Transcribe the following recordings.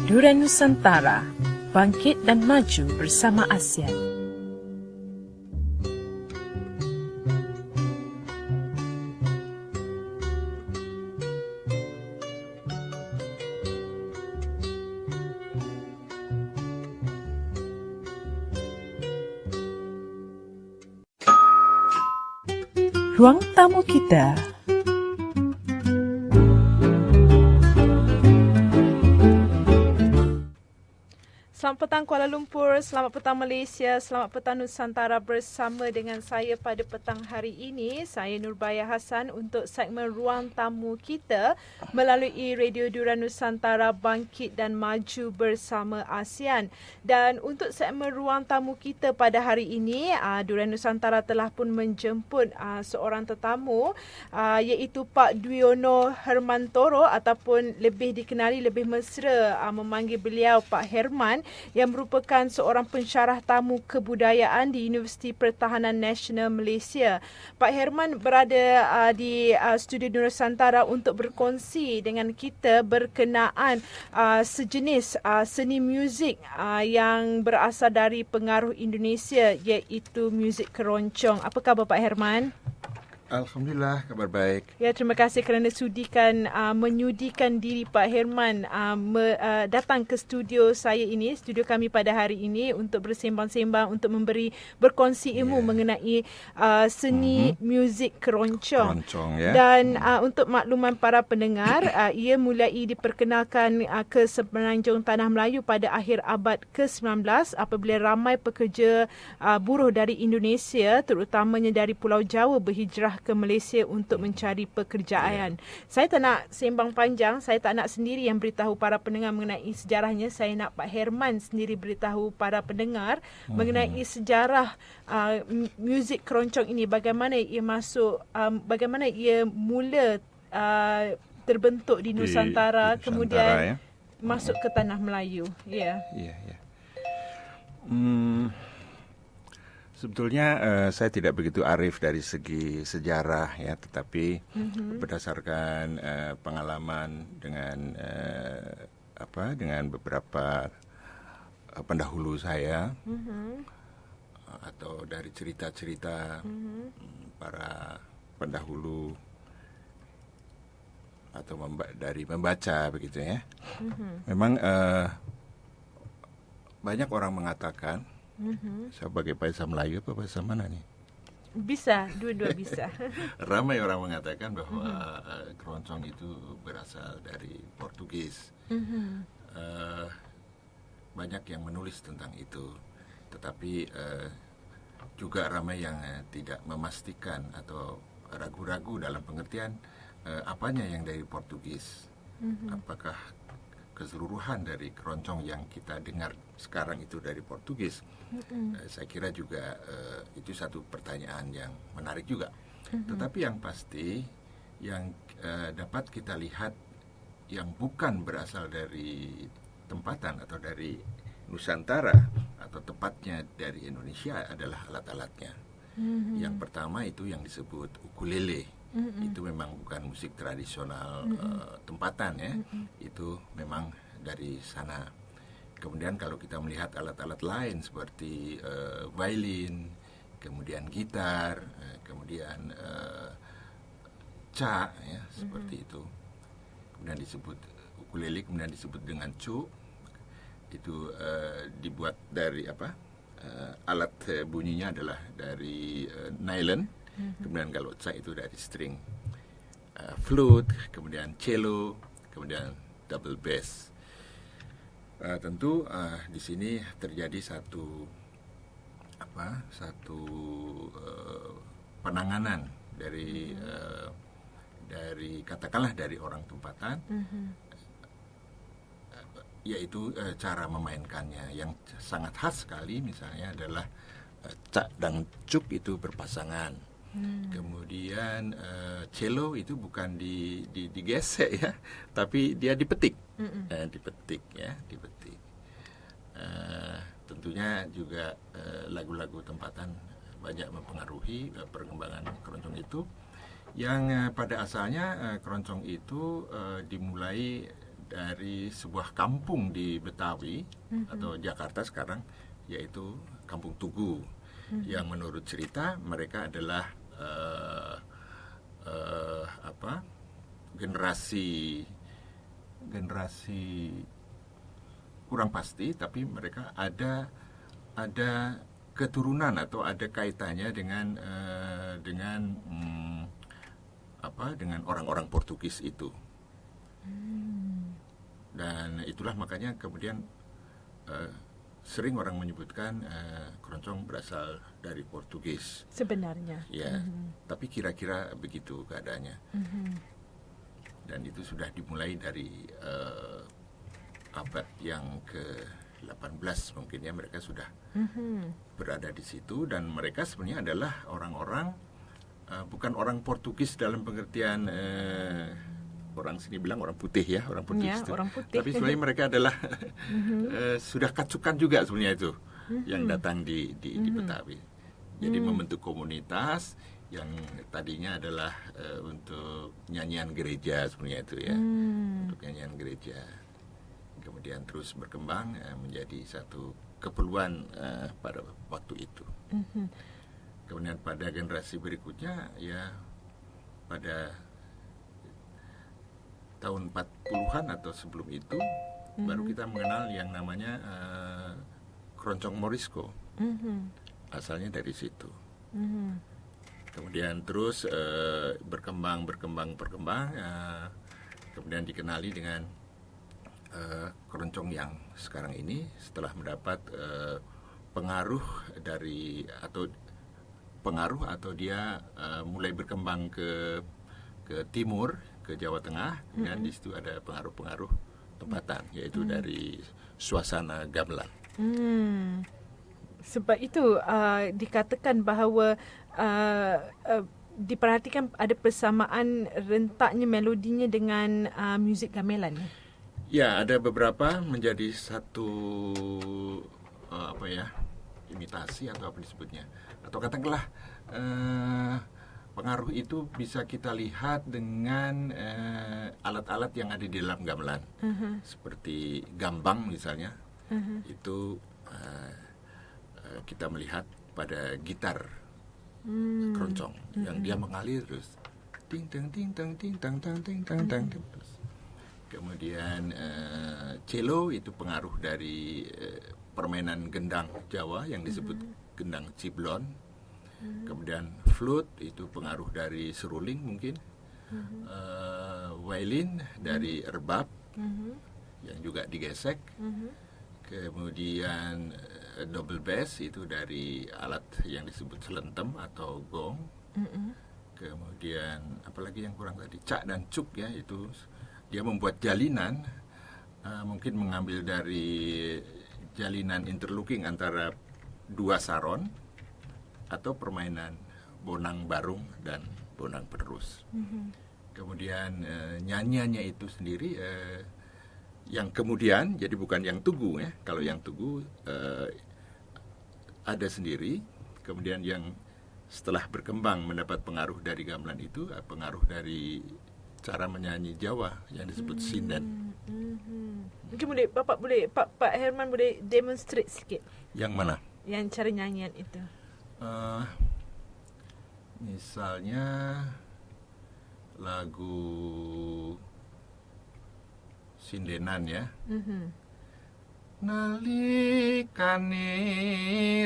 Duren Nusantara, bangkit dan maju bersama ASEAN. Ruang tamu kita. Selamat petang Kuala Lumpur, selamat petang Malaysia, selamat petang Nusantara. Bersama dengan saya pada petang hari ini, saya Nurbaya Hassan untuk segmen Ruang Tamu Kita melalui Radio Duren Nusantara, bangkit dan maju bersama ASEAN. Dan untuk segmen Ruang Tamu Kita pada hari ini, Duren Nusantara telah pun menjemput seorang tetamu, iaitu Pak Dwiono Hermantoro, ataupun lebih dikenali, lebih mesra memanggil beliau Pak Herman, yang merupakan seorang pensyarah tamu kebudayaan di Universiti Pertahanan Nasional Malaysia. Pak Herman berada di Studio Nusantara untuk berkongsi dengan kita berkenaan sejenis seni muzik yang berasal dari pengaruh Indonesia, iaitu muzik keroncong. Apa khabar Pak Herman? Alhamdulillah, kabar baik. Ya, terima kasih kerana menyudikan diri Pak Herman datang ke studio saya ini, studio kami pada hari ini untuk bersembang-sembang, untuk berkongsi ilmu mengenai seni muzik keroncong. Dan untuk makluman para pendengar, ia mulai diperkenalkan ke semenanjung Tanah Melayu pada akhir abad ke-19 apabila ramai pekerja buruh dari Indonesia, terutamanya dari Pulau Jawa, berhijrah ke Malaysia untuk mencari pekerjaan. Saya tak nak sembang panjang, saya tak nak sendiri yang beritahu para pendengar mengenai sejarahnya. Saya nak Pak Herman sendiri beritahu para pendengar mengenai sejarah muzik keroncong ini, bagaimana ia masuk, bagaimana ia mula terbentuk di Nusantara, kemudian masuk ke Tanah Melayu. Ya. Sebetulnya saya tidak begitu arif dari segi sejarah ya, tetapi berdasarkan pengalaman dengan dengan beberapa pendahulu saya atau dari cerita-cerita para pendahulu atau dari membaca begitu ya. Memang banyak orang mengatakan, saya pakai bahasa Melayu apa bahasa mana nih? Bisa, dua-dua bisa. Ramai orang mengatakan bahwa keroncong itu berasal dari Portugis. Banyak yang menulis tentang itu, tetapi juga ramai yang tidak memastikan atau ragu-ragu dalam pengertian apanya yang dari Portugis. Apakah keseluruhan dari keroncong yang kita dengar sekarang itu dari Portugis? Saya kira juga itu satu pertanyaan yang menarik juga. Tetapi yang pasti yang dapat kita lihat yang bukan berasal dari tempatan atau dari Nusantara atau tepatnya dari Indonesia adalah alat-alatnya. Yang pertama itu yang disebut ukulele. Itu memang bukan musik tradisional tempatan ya. Itu memang dari sana. Kemudian kalau kita melihat alat-alat lain seperti violin, kemudian gitar, kemudian ca ya, seperti itu. Kemudian disebut ukulele, kemudian disebut dengan cu. Itu dibuat dari alat bunyinya adalah dari nylon. Kemudian kalau ca itu dari string. Flute, kemudian cello, kemudian double bass. Tentu di sini terjadi satu penanganan dari katakanlah dari orang tempatan, yaitu cara memainkannya yang sangat khas sekali. Misalnya adalah cak dan cuk itu berpasangan. Kemudian cello itu bukan digesek ya, tapi dia dipetik. Dipetik. Tentunya juga lagu-lagu tempatan banyak mempengaruhi perkembangan keroncong itu. Yang pada asalnya keroncong itu dimulai dari sebuah kampung di Betawi atau Jakarta sekarang, yaitu Kampung Tugu, yang menurut cerita mereka adalah generasi kurang pasti, tapi mereka ada keturunan atau ada kaitannya dengan orang-orang Portugis itu. Dan itulah makanya kemudian sering orang menyebutkan keroncong berasal dari Portugis. Sebenarnya. Ya, tapi kira-kira begitu keadaannya. Dan itu sudah dimulai dari abad yang ke-18 mungkin ya, mereka sudah berada di situ, dan mereka sebenarnya adalah orang-orang bukan orang Portugis dalam pengertian orang sini bilang orang putih ya, orang putih Ya, itu. orang putih. Tapi sebenarnya mereka adalah sudah kacukan juga sebenarnya itu yang datang di Betawi. Jadi membentuk komunitas yang tadinya adalah untuk nyanyian gereja sebenarnya itu ya, untuk nyanyian gereja. Kemudian terus berkembang menjadi satu keperluan pada waktu itu. Kemudian pada generasi berikutnya ya pada tahun 40-an atau sebelum itu baru kita mengenal yang namanya keroncong Morisco. Asalnya dari situ. Kemudian terus berkembang. Kemudian dikenali dengan keroncong yang sekarang ini setelah mendapat pengaruh atau dia mulai berkembang ke timur, ke Jawa Tengah, dan di situ ada pengaruh-pengaruh tempatan, yaitu dari suasana gamelan. Sebab itu dikatakan bahawa diperhatikan ada persamaan rentaknya melodinya dengan muzik gamelan. Ya, ada beberapa menjadi satu imitasi atau apa disebutnya, atau katakanlah pengaruh itu bisa kita lihat dengan alat-alat yang ada di dalam gamelan, seperti gambang misalnya. Itu kita melihat pada gitar keroncong yang dia mengalir terus ting tang ting tang ting tang tang ting tang tang. Kemudian cello itu pengaruh dari permainan gendang Jawa yang disebut gendang ciblon. Kemudian flute itu pengaruh dari seruling mungkin. Violin dari rebab yang juga digesek. Kemudian double bass itu dari alat yang disebut selentem atau gong. Kemudian apalagi yang kurang tadi, cak dan cuk ya, itu dia membuat jalinan, mungkin mengambil dari jalinan interlocking antara dua saron atau permainan bonang barung dan bonang penerus. Kemudian nyanyiannya itu sendiri yang kemudian jadi bukan yang tugu ya. Kalau yang tugu ada sendiri, kemudian yang setelah berkembang mendapat pengaruh dari gamelan itu, pengaruh dari cara menyanyi Jawa yang disebut sinden. Mungkin Pak Herman boleh demonstrate sikit. Yang mana? Yang cara nyanyian itu. Misalnya lagu sindenan ya. Nalikane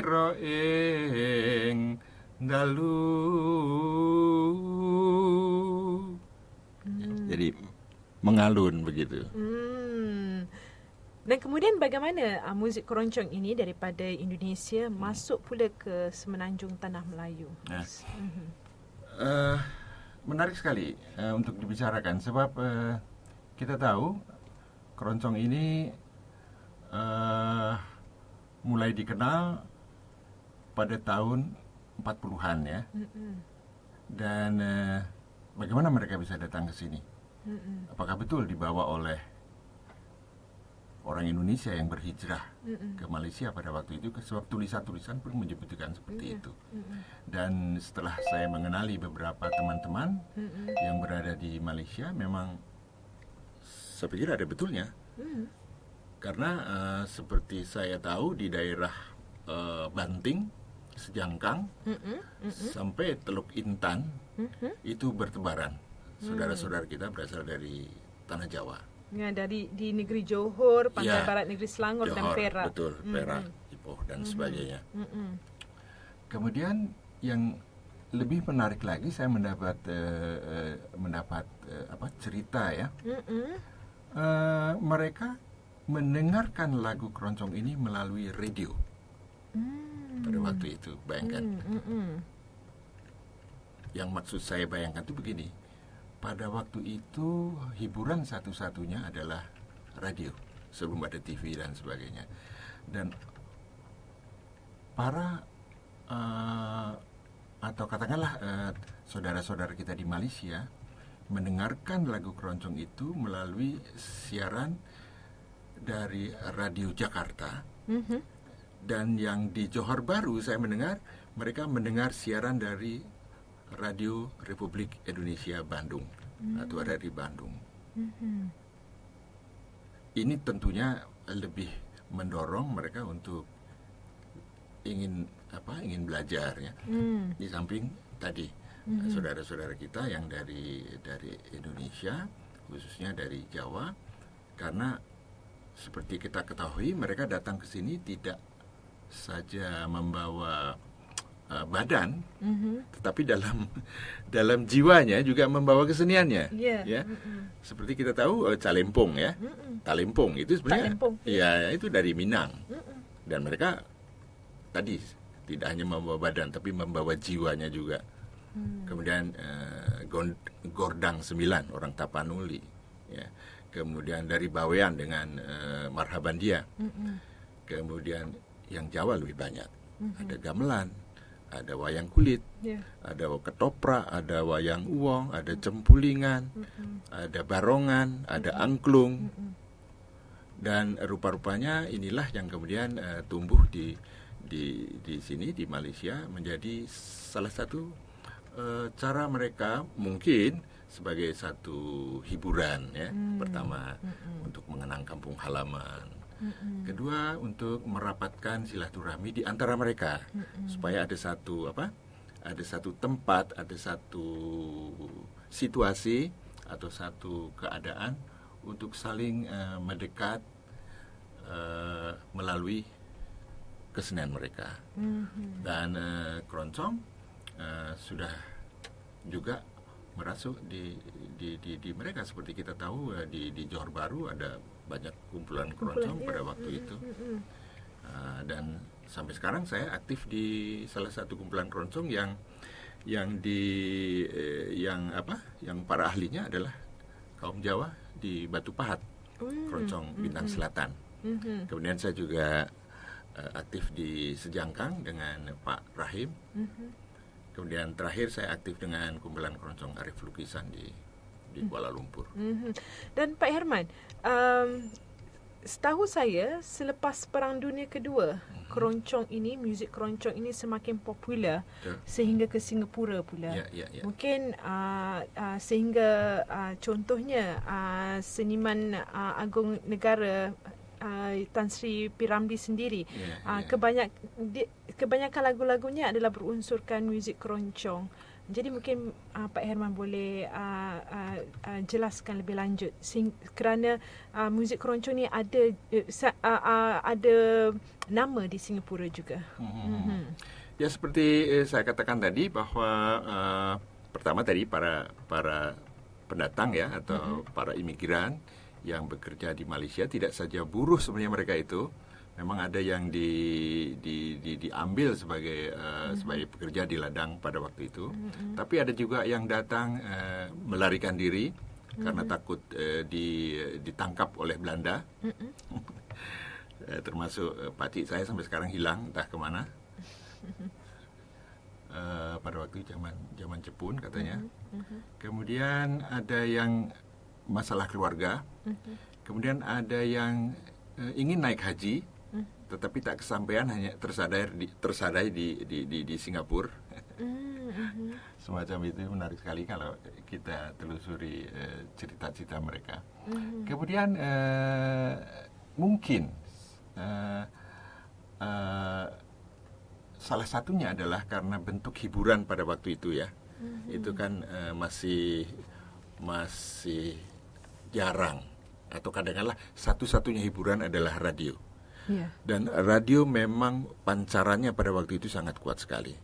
roeng dalu. Jadi mengalun begitu. Dan kemudian bagaimana muzik keroncong ini daripada Indonesia masuk pula ke semenanjung tanah Melayu? Menarik sekali untuk dibicarakan, sebab kita tahu keroncong ini mulai dikenal pada tahun 40-an ya. Dan bagaimana mereka bisa datang ke sini? Apakah betul dibawa oleh orang Indonesia yang berhijrah ke Malaysia pada waktu itu? Sebab tulisan-tulisan pun menyebutkan seperti itu. Dan setelah saya mengenali beberapa teman-teman yang berada di Malaysia, memang Saya pikir ada betulnya. Karena seperti saya tahu di daerah Banting, Sejangkang, sampai Teluk Intan, itu bertebaran. Saudara-saudara kita berasal dari Tanah Jawa. Ya, di negeri Johor, Pantai Ya, Barat, negeri Selangor dan Johor, Perak. betul, Perak, Ipoh dan sebagainya. Kemudian yang lebih menarik lagi, saya mendapat cerita ya. Mereka mendengarkan lagu keroncong ini melalui radio pada waktu itu. Bayangkan. Yang maksud saya bayangkan itu begini. Pada waktu itu hiburan satu-satunya adalah radio, sebelum ada TV dan sebagainya. Dan para atau katakanlah saudara-saudara kita di Malaysia mendengarkan lagu keroncong itu melalui siaran dari Radio Jakarta. Dan yang di Johor Bahru saya mendengar, mereka mendengar siaran dari Radio Republik Indonesia Bandung atau dari Bandung. Ini tentunya lebih mendorong mereka untuk ingin belajar ya. Di samping tadi saudara-saudara kita yang dari Indonesia, khususnya dari Jawa, karena seperti kita ketahui mereka datang ke sini tidak saja membawa badan, tetapi dalam jiwanya juga membawa keseniannya. Ya. Seperti kita tahu calempong ya, talempong itu sebenarnya ya itu dari Minang. Dan mereka tadi tidak hanya membawa badan, tapi membawa jiwanya juga. Kemudian Gordang 9 orang Tapanuli, ya. Kemudian dari Bawean dengan Marhaban Dia. Kemudian yang Jawa lebih banyak. Ada gamelan, ada wayang kulit, ada ketoprak, ada wayang uwong, ada cempulingan, ada barongan, ada angklung. Dan rupa-rupanya inilah yang kemudian tumbuh di sini di Malaysia menjadi salah satu cara mereka mungkin sebagai satu hiburan ya. Pertama untuk mengenang kampung halaman. Kedua untuk merapatkan silaturahmi di antara mereka supaya ada satu tempat, ada satu situasi atau satu keadaan untuk saling mendekat melalui kesenian mereka. Dan keroncong sudah juga merasuk di mereka. Seperti kita tahu di Johor Bahru ada banyak kumpulan keroncong pada waktu itu. Dan sampai sekarang saya aktif di salah satu kumpulan keroncong yang para ahlinya adalah kaum Jawa di Batu Pahat, keroncong Bintang Selatan. Kemudian saya juga aktif di Sejangkang dengan Pak Rahim. Kemudian terakhir saya aktif dengan kumpulan keroncong Arif Lukisan di Kuala Lumpur. Dan Pak Herman, setahu saya selepas Perang Dunia Kedua, muzik keroncong ini semakin popular sehingga ke Singapura pula. Ya. Mungkin sehingga contohnya seniman agung negara Tan Sri P. Ramlee sendiri, kebanyakan lagu-lagunya adalah berunsurkan muzik keroncong. Jadi mungkin Pak Herman boleh jelaskan lebih lanjut kerana muzik keroncong ni ada nama di Singapura juga. Ya seperti saya katakan tadi bahwa pertama tadi para pendatang ya atau para imigran yang bekerja di Malaysia tidak saja buruh sebenarnya mereka itu. Memang ada yang diambil sebagai pekerja di ladang pada waktu itu. Tapi ada juga yang datang melarikan diri karena takut ditangkap oleh Belanda. Termasuk pakcik saya sampai sekarang hilang entah kemana. Pada waktu zaman Jepun katanya. Kemudian ada yang masalah keluarga. Kemudian ada yang ingin naik haji, tetapi tak kesampaian, hanya tersadai di Singapura. Semacam itu menarik sekali kalau kita telusuri cerita-cerita mereka. Kemudian mungkin salah satunya adalah karena bentuk hiburan pada waktu itu ya. Itu kan masih jarang, atau kadang-kadang satu-satunya hiburan adalah radio. Dan radio memang pancarannya pada waktu itu sangat kuat sekali.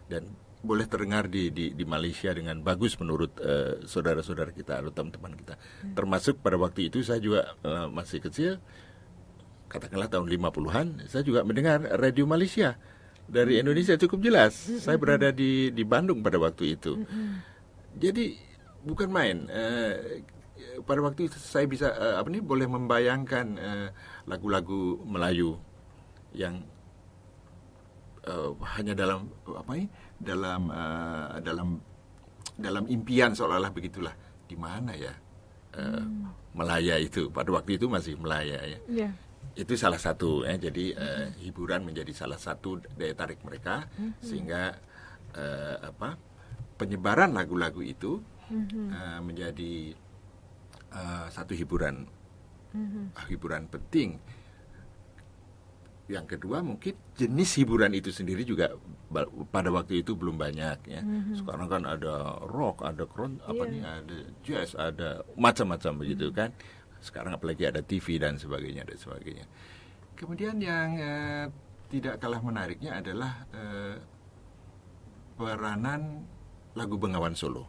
Dan boleh terdengar di Malaysia dengan bagus menurut saudara-saudara kita atau teman-teman kita. Termasuk pada waktu itu saya juga masih kecil, katakanlah tahun 50-an, saya juga mendengar radio Malaysia dari Indonesia cukup jelas. Saya berada di Bandung pada waktu itu. Jadi bukan main. Pada waktu itu saya bisa boleh membayangkan lagu-lagu Melayu yang hanya dalam impian seolah-olah begitulah. Di mana ya Melaya itu? Pada waktu itu masih Melaya ya. Itu salah satu ya. Jadi hiburan menjadi salah satu daya tarik mereka, sehingga penyebaran lagu-lagu itu menjadi satu hiburan penting. Yang kedua mungkin jenis hiburan itu sendiri juga pada waktu itu belum banyak ya. Sekarang kan ada rock, ada ada jazz, ada macam-macam begitu kan. Sekarang apalagi ada TV dan sebagainya dan sebagainya. Kemudian yang tidak kalah menariknya adalah peranan lagu Bengawan Solo.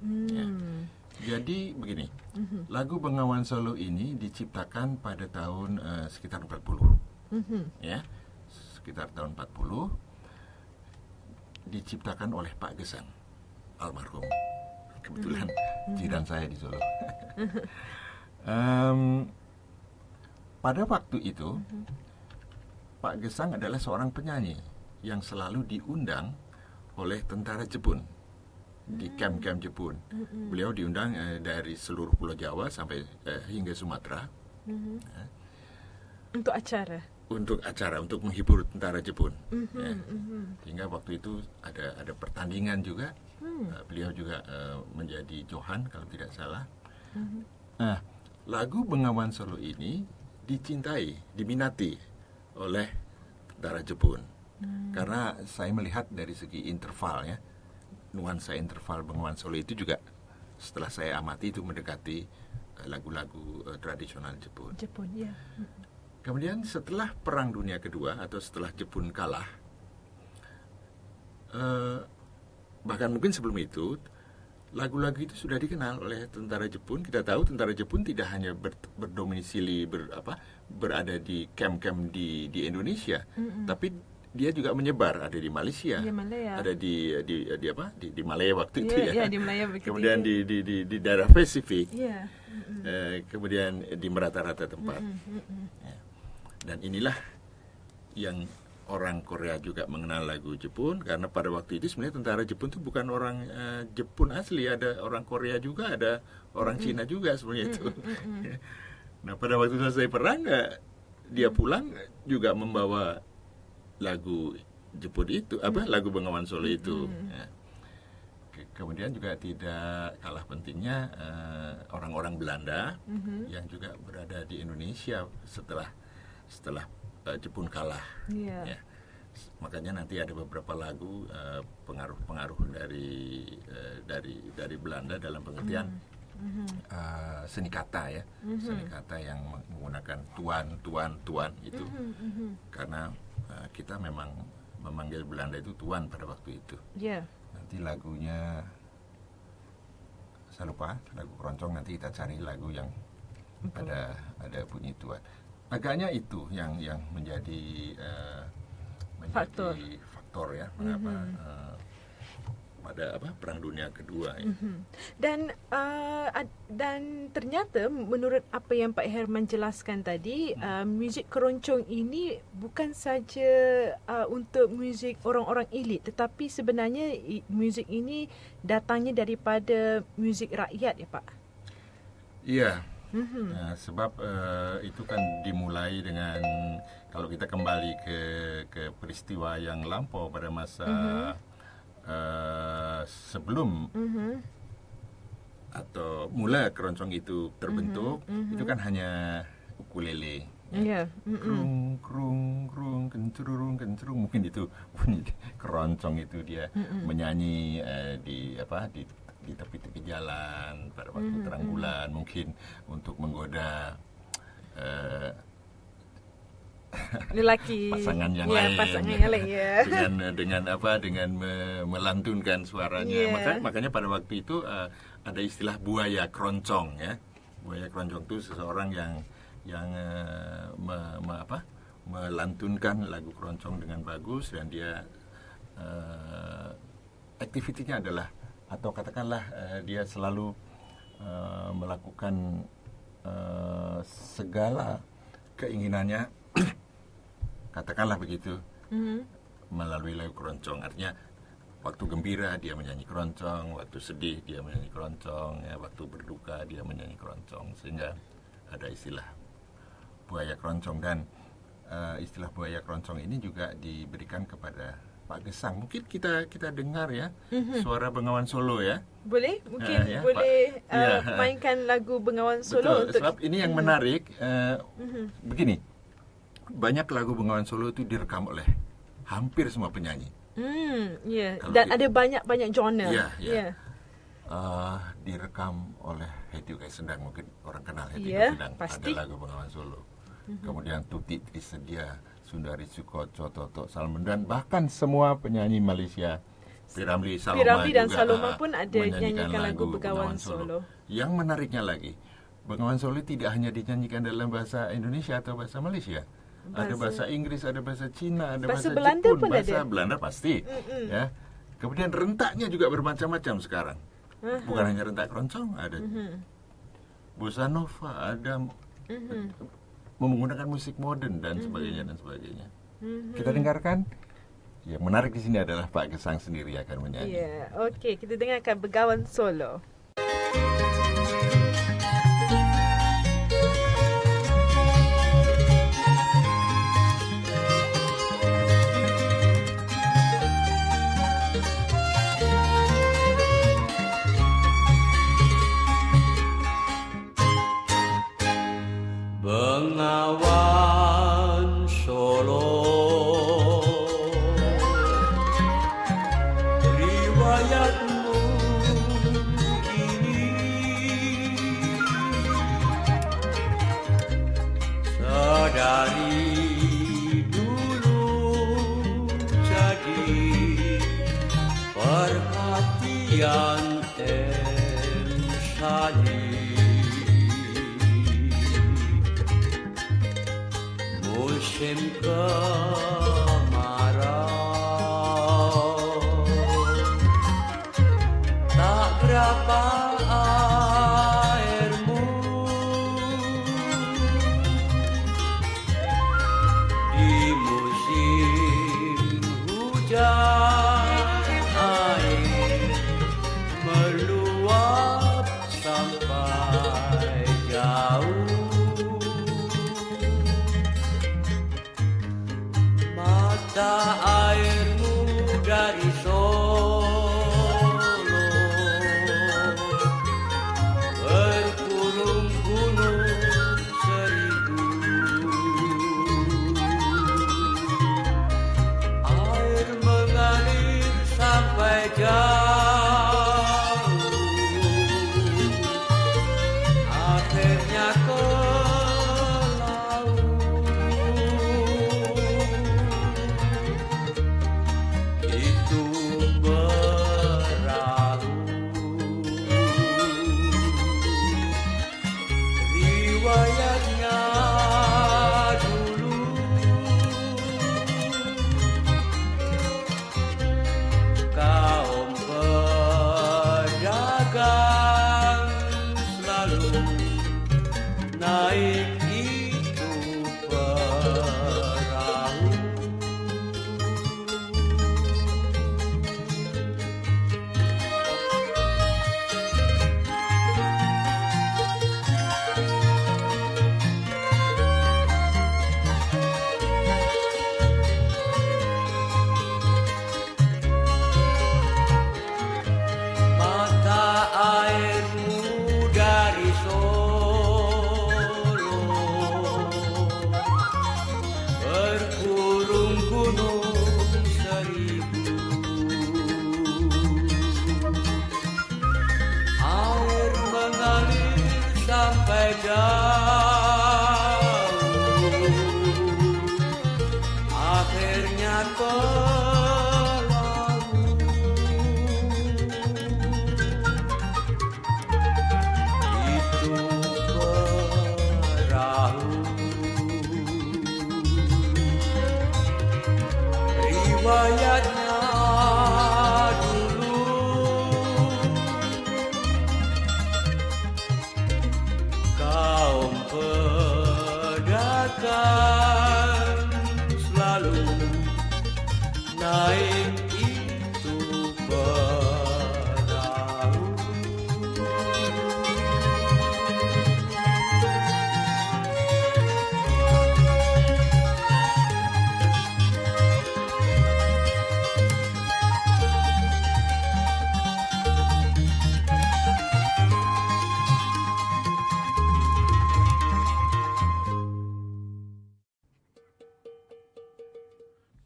Ya. Jadi begini, lagu Bengawan Solo ini diciptakan pada tahun sekitar 40, ya, sekitar tahun 40, diciptakan oleh Pak Gesang, almarhum, kebetulan jiran saya di Solo. Pada waktu itu, Pak Gesang adalah seorang penyanyi yang selalu diundang oleh tentara Jepun. Di kamp-kamp Jepun. Beliau diundang dari seluruh Pulau Jawa sampai hingga Sumatera. Untuk acara? Untuk menghibur tentara Jepun. Sehingga waktu itu ada pertandingan juga. Beliau juga menjadi Johan kalau tidak salah. Nah, lagu Bengawan Solo ini diminati oleh tentara Jepun. Karena saya melihat dari segi interval ya. Nuansa interval Bengawan Solo itu juga setelah saya amati itu mendekati lagu-lagu tradisional Jepun. Ya. Kemudian setelah Perang Dunia Kedua atau setelah Jepun kalah, bahkan mungkin sebelum itu lagu-lagu itu sudah dikenal oleh tentara Jepun. Kita tahu tentara Jepun tidak hanya berdomisili berada di kamp-kamp di Indonesia, tapi dia juga menyebar, ada di Malaysia, ada di Malaya waktu itu ya. Di Malaya kemudian di daerah Pasifik, kemudian di merata-rata tempat. Dan inilah yang orang Korea juga mengenal lagu Jepun, karena pada waktu itu sebenarnya tentara Jepun itu bukan orang Jepun asli, ada orang Korea juga, ada orang Cina juga sebenarnya itu. Nah pada waktu selesai perang dia pulang juga membawa lagu Jepun itu, lagu Bengawan Solo itu. Ya. Kemudian juga tidak kalah pentingnya orang-orang Belanda yang juga berada di Indonesia setelah Jepun kalah. Ya. Makanya nanti ada beberapa lagu pengaruh-pengaruh dari Belanda dalam pengertian seni kata ya, seni kata yang menggunakan tuan itu, karena kita memang memanggil Belanda itu tuan pada waktu itu. Nanti lagunya saya lupa, lagu keroncong, nanti kita cari lagu yang ada bunyi tuan. Agaknya itu yang menjadi faktor ya mengapa pada Perang Dunia Kedua ya. Dan ternyata menurut apa yang Pak Herman jelaskan tadi, muzik keroncong ini bukan saja untuk muzik orang-orang elit, tetapi sebenarnya muzik ini datangnya daripada muzik rakyat ya Pak. Iya. Nah, sebab itu kan dimulai dengan, kalau kita kembali ke peristiwa yang lampau pada masa sebelum atau mula keroncong itu terbentuk, itu kan hanya ukulele. Ya. Krung krung krung kencurung kencurung, mungkin itu bunyi keroncong itu dia menyanyi di tepi-tepi jalan pada waktu terang bulan, mungkin untuk menggoda lelaki pasangan yang ya, lain, pasangan yang lain ya. dengan melantunkan suaranya. Makanya pada waktu itu ada istilah buaya keroncong ya. Buaya keroncong itu seseorang yang melantunkan lagu keroncong dengan bagus, dan dia aktivitinya adalah, atau katakanlah dia selalu melakukan segala keinginannya katakanlah begitu melalui lagu keroncong. Artinya waktu gembira dia menyanyi keroncong, waktu sedih dia menyanyi keroncong, ya, waktu berduka dia menyanyi keroncong, sehingga ada istilah buaya keroncong. Dan istilah buaya keroncong ini juga diberikan kepada Pak Gesang. Mungkin kita dengar ya suara Bengawan Solo ya. Boleh? Mungkin boleh mainkan lagu Bengawan Solo. Betul, sebab ini yang menarik. Begini, banyak lagu Bengawan Solo itu direkam oleh hampir semua penyanyi. Dan ada banyak genre. Ya. Direkam oleh Hetty Sendang, mungkin orang kenal Hetty Sendang. Pasti. Ada lagu Bengawan Solo. Kemudian Tuti Trisedia, Sundari Sukoco, Toto Salmon, dan bahkan semua penyanyi Malaysia, Piramli dan Saloma pun ada nyanyikan lagu Bengawan Solo. Yang menariknya lagi, Bengawan Solo tidak hanya dinyanyikan dalam bahasa Indonesia atau bahasa Malaysia. Ada bahasa Inggris, ada bahasa Cina, ada bahasa Belanda Jepun, pun bahasa ada. Belanda pasti. Ya. Kemudian rentaknya juga bermacam-macam sekarang. Bukan hanya rentak keroncong, ada bossa nova, ada menggunakan musik modern dan sebagainya dan sebagainya. Kita dengarkan. Yang menarik di sini adalah Pak Gesang sendiri akan menyanyi. Okey, kita dengarkan Bengawan Solo. Bengawan Solo, riwayatmu ini sedari dulu jadi perhatian Sali. Musim kemarau, tak berapa airmu di musim hujan, air meluap sampai jauh. jauh, akhirnya berlalu. Itu perahu, riwayatnya dulu, kaum pedagang selalu naik itu perahu.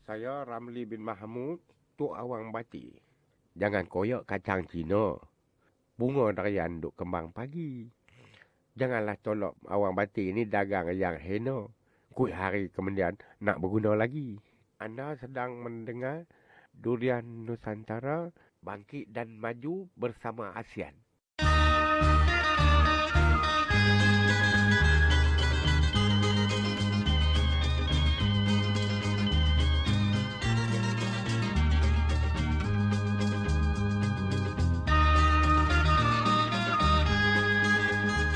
Saya Ramli bin Mahmud, Tok Awang Bati. Jangan koyak kacang Cina. Bunga darian duk kembang pagi. Janganlah tolak Awang Bati ini dagang yang hina. Kuih hari kemudian nak berguna lagi. Anda sedang mendengar Durian Nusantara bangkit dan maju bersama ASEAN.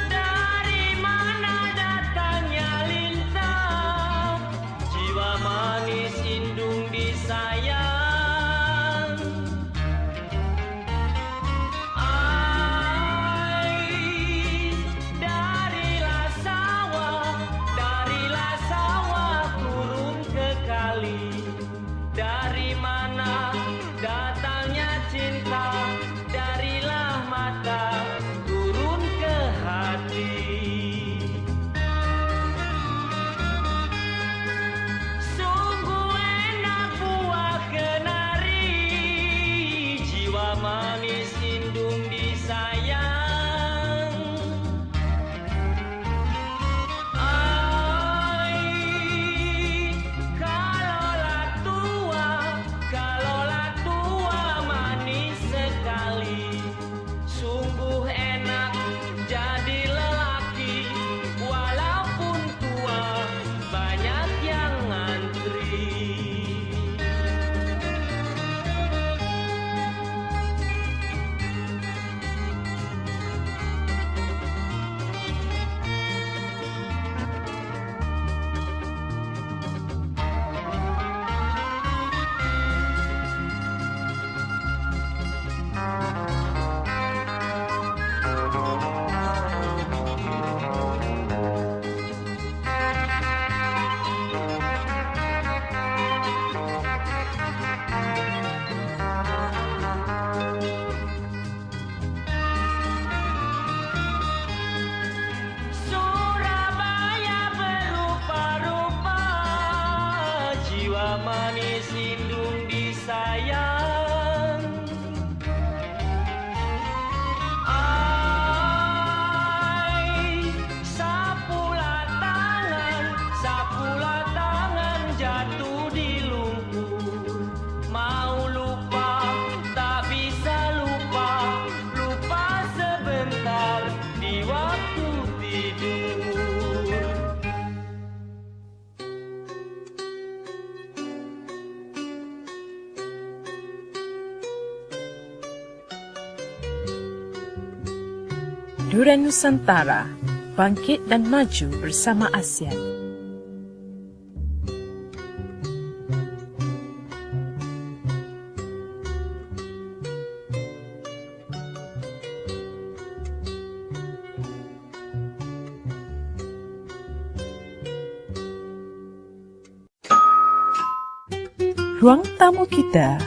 Dari mana datangnya lintang, jiwa manis indung disayang. Darilah sawah turun ke kali. Dari mana datangnya cinta, darilah mata turun ke hati. Sungguh enak buah kenari, jiwa manis indung disayang. Kalaulah tua manis sekali. Sungguh enak jadi lelaki, walaupun tua banyak yang ngantri. Surabaya berupa-rupa, jiwa manis indung disayang. Sapulah tangan jatuh di lumpur. Mau lupa tak bisa lupa, lupa sebentar di waktu tidur. Durian Nusantara bangkit dan maju bersama ASEAN. Ruang tamu kita.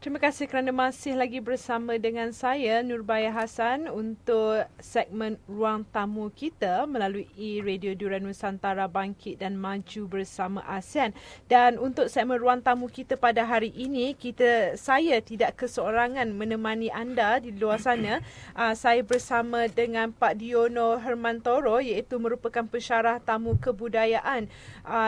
Terima kasih kerana masih lagi bersama dengan saya, Nurbaya Hassan, untuk segmen Ruang Tamu kita melalui Radio Durian Nusantara Bangkit dan Maju bersama ASEAN. Dan untuk segmen Ruang Tamu kita pada hari ini, saya tidak keseorangan menemani anda di luar sana. Saya bersama dengan Pak Diono Hermantoro, iaitu merupakan pensyarah tamu kebudayaan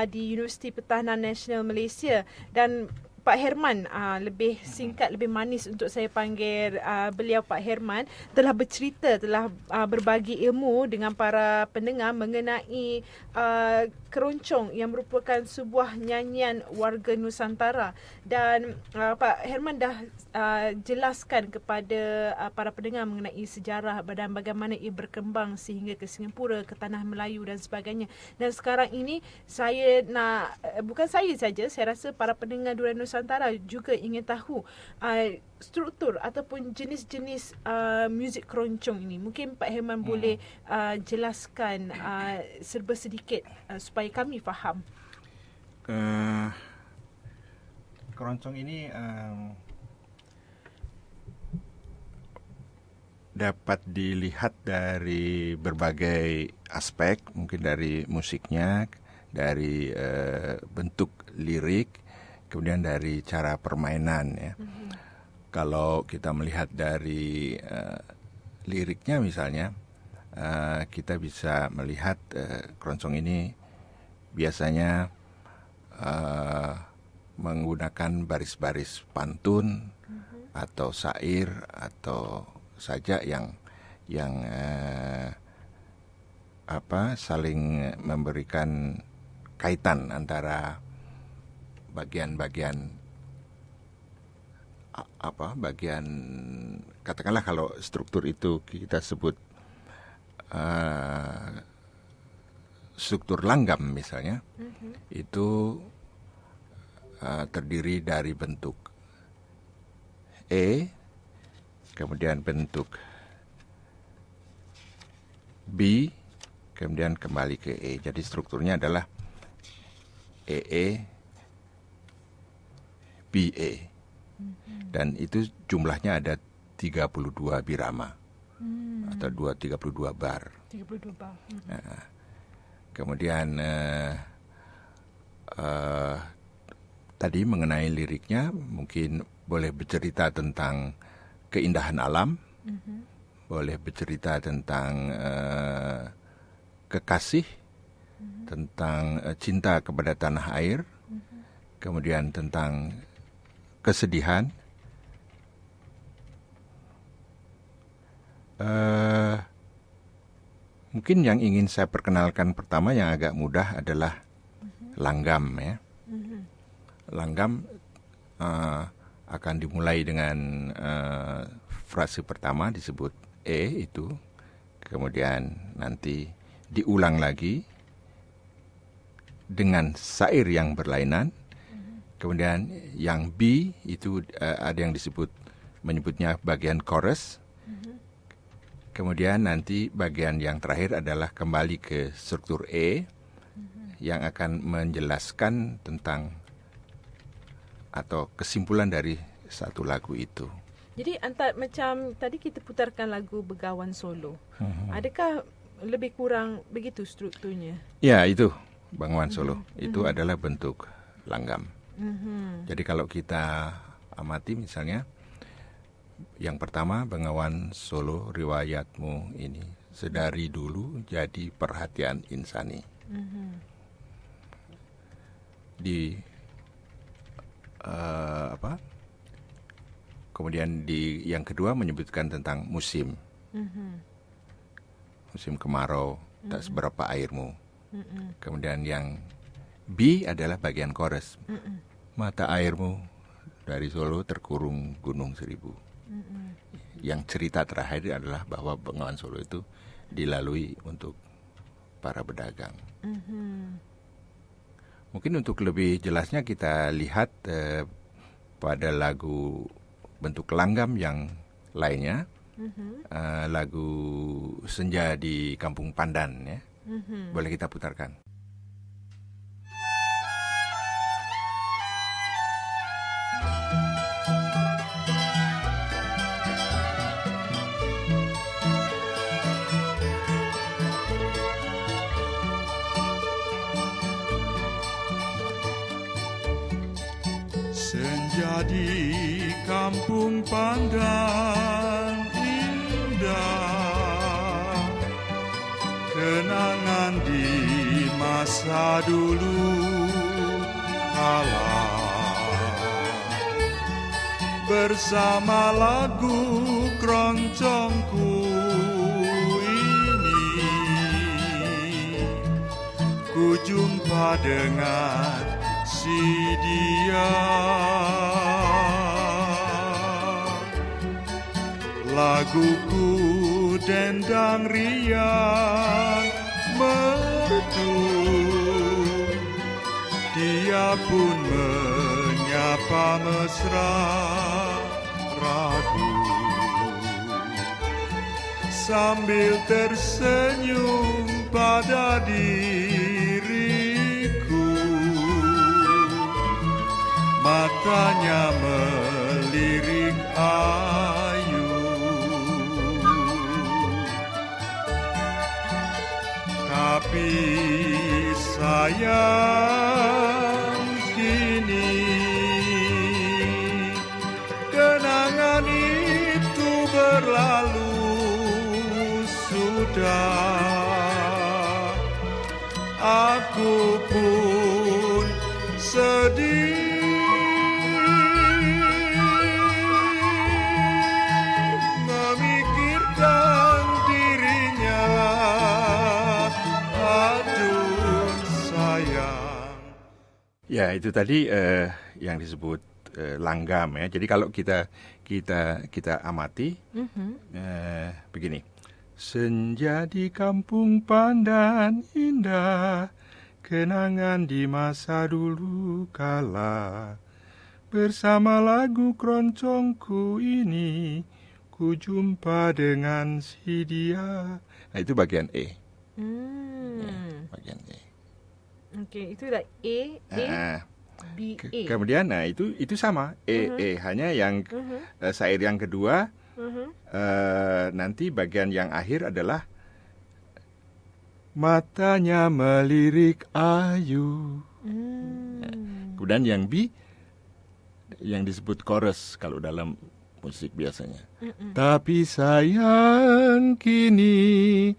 di Universiti Pertahanan Nasional Malaysia. Dan Pak Herman, lebih singkat, lebih manis untuk saya panggil beliau Pak Herman, telah bercerita, telah berbagi ilmu dengan para pendengar mengenai keroncong yang merupakan sebuah nyanyian warga Nusantara. Dan Pak Herman dah jelaskan kepada para pendengar mengenai sejarah dan bagaimana ia berkembang sehingga ke Singapura, ke Tanah Melayu dan sebagainya. Dan sekarang ini saya nak, bukan saya saja, saya rasa para pendengar Durian Nusantara juga ingin tahu struktur ataupun jenis-jenis muzik keroncong ini. Mungkin Pak Herman boleh jelaskan serba sedikit supaya kami faham. Keroncong ini dapat dilihat dari berbagai aspek, mungkin dari musiknya, dari bentuk lirik, kemudian dari cara permainan ya. Kalau kita melihat dari liriknya misalnya, kita bisa melihat keroncong ini biasanya menggunakan baris-baris pantun atau syair atau saja yang saling memberikan kaitan antara bagian katakanlah kalau struktur itu kita sebut struktur langgam misalnya, itu terdiri dari bentuk E, kemudian bentuk B, kemudian kembali ke E. Jadi strukturnya adalah EE, BE. Dan itu jumlahnya ada 32 birama atau 32 bar. 32 bar. Kemudian tadi mengenai liriknya, mungkin boleh bercerita tentang keindahan alam, boleh bercerita tentang kekasih, tentang cinta kepada tanah air, kemudian tentang kesedihan, mungkin yang ingin saya perkenalkan pertama yang agak mudah adalah langgam ya. Langgam akan dimulai dengan frase pertama disebut E itu, kemudian nanti diulang lagi dengan syair yang berlainan, kemudian yang B itu ada yang menyebutnya bagian chorus, kemudian nanti bagian yang terakhir adalah kembali ke struktur E yang akan menjelaskan tentang atau kesimpulan dari satu lagu itu. Jadi macam tadi kita putarkan lagu Begawan Solo. Adakah lebih kurang begitu strukturnya? Ya, itu Begawan Solo. Itu adalah bentuk langgam. Jadi kalau kita amati misalnya, yang pertama Bengawan Solo riwayatmu ini sedari dulu jadi perhatian insani. Kemudian yang kedua menyebutkan tentang musim. Musim kemarau, tak seberapa airmu. Kemudian yang B adalah bagian chorus. Mata airmu dari Solo terkurung gunung seribu. Yang cerita terakhir adalah bahwa Bengawan Solo itu dilalui untuk para pedagang. Mungkin untuk lebih jelasnya kita lihat pada lagu bentuk langgam yang lainnya, lagu Senja di Kampung Pandan ya. Boleh kita putarkan. Senja di kampung pandan indah, kenangan di masa dulu kala, bersama lagu keroncongku ini, ku jumpa dengan si dia. Laguku dendang riang merdu, dia pun menyapa mesra ragu, sambil tersenyum pada diriku. Matanya melirik ayu, tapi sayang kini kenangan itu berlalu sudah. Aku pun sedih memikirkan dirinya. Aduh sayang. Ya, itu tadi yang disebut langgam ya. Jadi kalau kita amati begini. Senja di kampung pandan indah, kenangan di masa dulu kala, bersama lagu keroncongku ini, ku jumpa dengan si dia. Nah, itu bagian E. Ya, bagian E. Okey, itu dah A, B, A. Kemudian, nah itu sama E, hanya yang syair yang kedua. Nanti bagian yang akhir adalah matanya melirik ayu. Kemudian yang B yang disebut chorus kalau dalam musik biasanya. Tapi sayang kini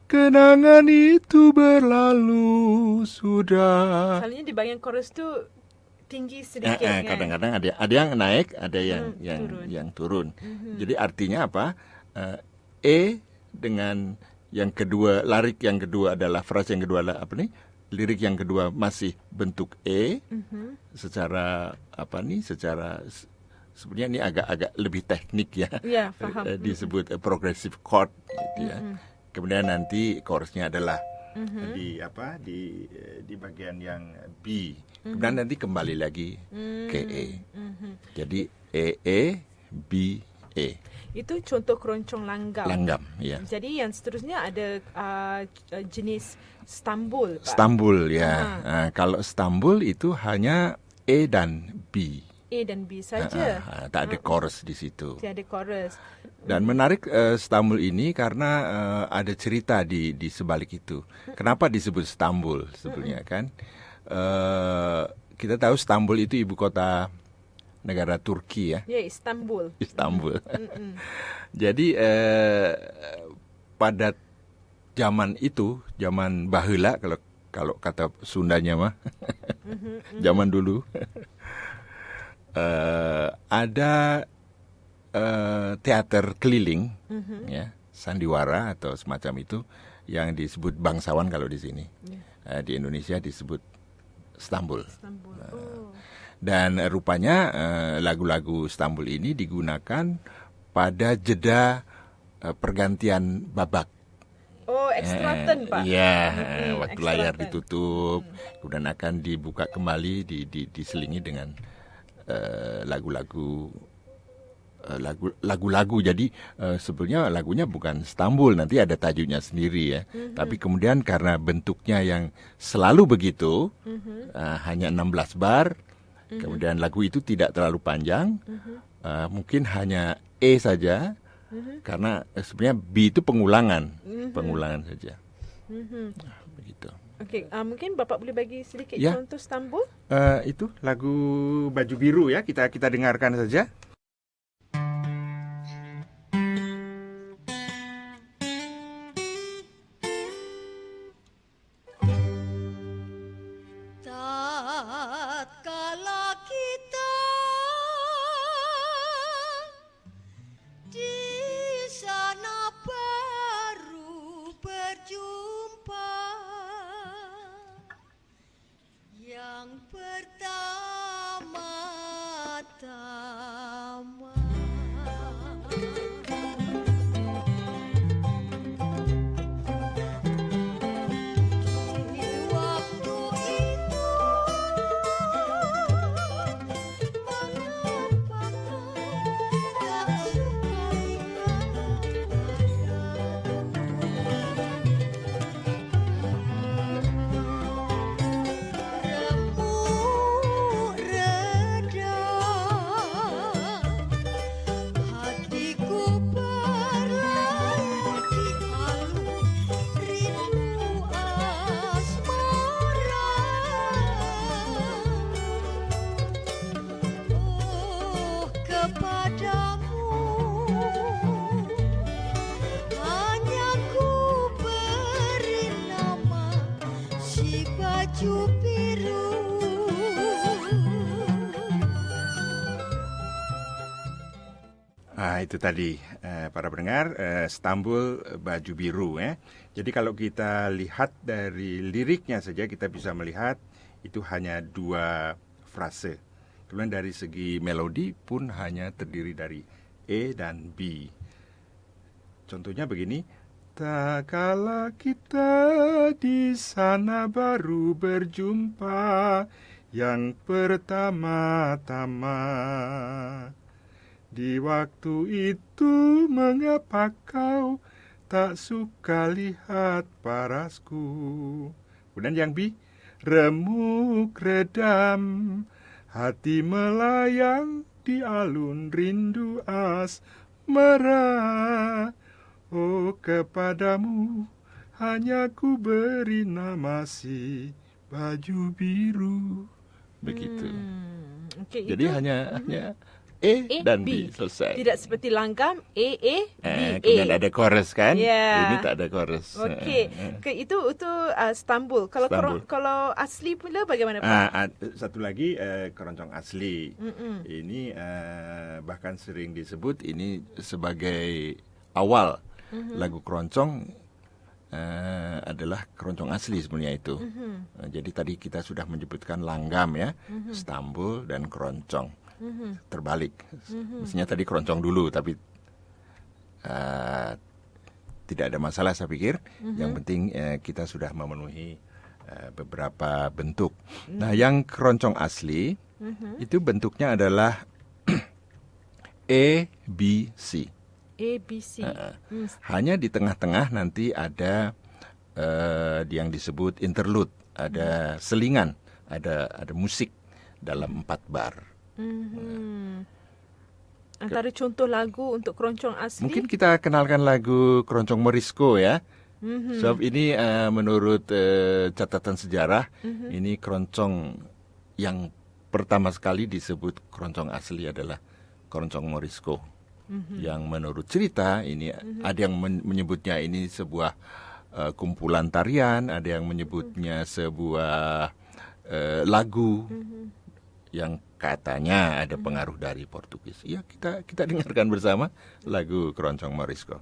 kenangan itu berlalu sudah. Selalunya di bagian chorus tu tinggi sedikit kan? Kadang-kadang ada yang naik, ada yang turun. Jadi artinya apa? E dengan yang kedua, lirik yang kedua adalah frase yang kedua adalah apa nih? Lirik yang kedua masih bentuk E. Secara apa nih? Secara sebenarnya ini agak lebih teknik ya. Ya, faham. Disebut progressive chord gitu ya. Kemudian nanti chorusnya adalah di bagian yang B. Kemudian nanti kembali lagi ke E. Jadi E, B, E. Itu contoh keroncong langgam. Langgam, ya. Jadi yang seterusnya ada jenis stambul, Pak. Stambul, ya. Kalau stambul itu hanya E dan B. A dan B saja. Tak ada chorus di situ. Tidak ada chorus. Dan menarik Stambul ini karena ada cerita di sebalik itu. Kenapa disebut Stambul sebenarnya kan? Kita tahu Stambul itu ibu kota negara Turki ya. Ya, Istanbul. Istanbul. Jadi pada zaman itu, zaman baheula kalau kata Sundanya mah, zaman dulu. Ada teater keliling, ya, sandiwara atau semacam itu yang disebut bangsawan kalau di sini. Di Indonesia disebut Stambul. Dan rupanya lagu-lagu Stambul ini digunakan pada jeda pergantian babak. Oh, ekstraten, Pak. Iya, waktu layar ditutup, kemudian akan dibuka kembali, diselingi dengan lagu-lagu. Jadi sebenarnya lagunya bukan Stambul, nanti ada tajuknya sendiri ya. Tapi kemudian karena bentuknya yang selalu begitu, hanya 16 bar, kemudian lagu itu tidak terlalu panjang, mungkin hanya E saja, karena sebenarnya B itu pengulangan saja. Begitu. Okey, mungkin Bapak boleh bagi sedikit Ya. contoh Stambul? Itu lagu Baju Biru ya, kita dengarkan saja. Tatkala kita di sana baru berjumpa, yang pertama-tama di waktu itu, mengapa kau tak suka lihat remuk reda, hatiku berlayar di alun rindu asmara. Oh, kepadamu hanya ku beri nama si baju biru. Itu tadi para pendengar, Istanbul Baju Biru ya. Jadi kalau kita lihat dari liriknya saja kita bisa melihat itu hanya 2 frase. Kemudian dari segi melodi pun hanya terdiri dari E dan B. Contohnya begini. Tak kala kita di sana baru berjumpa, yang pertama-tama. Di waktu itu mengapa kau tak suka lihat parasku. Kemudian yang B, remuk redam, hati melayang di alun rindu asmara. Oh, kepadamu hanya ku beri nama si baju biru. Begitu. Okay, Jadi itu hanya E dan B, B. selesai. Tidak seperti langgam B, Kemudian ada chorus kan? Ya. Ini tak ada chorus. Okey. Itu Istanbul. Kalau Istanbul. kalau asli pula bagaimana Pak? Satu lagi keroncong asli. Ini bahkan sering disebut ini sebagai awal lagu keroncong. Adalah keroncong asli sebenarnya itu. Jadi tadi kita sudah menyebutkan langgam ya, Istanbul dan keroncong. Terbalik. Mestinya tadi keroncong dulu, tapi tidak ada masalah saya pikir. Yang penting kita sudah memenuhi beberapa bentuk. Nah, yang keroncong asli itu bentuknya adalah A, B, C. A, B, C. Hanya di tengah-tengah nanti ada yang disebut interlude, ada selingan, ada musik dalam 4 bar. Antara contoh lagu untuk keroncong asli. Mungkin kita kenalkan lagu Keroncong Morisco ya. Sebab ini menurut catatan sejarah, ini keroncong yang pertama sekali disebut keroncong asli adalah Keroncong Morisco. Yang menurut cerita ini ada yang menyebutnya ini sebuah kumpulan tarian, ada yang menyebutnya sebuah lagu yang katanya ada pengaruh dari Portugis. Ya, kita dengarkan bersama lagu Keroncong Morisco.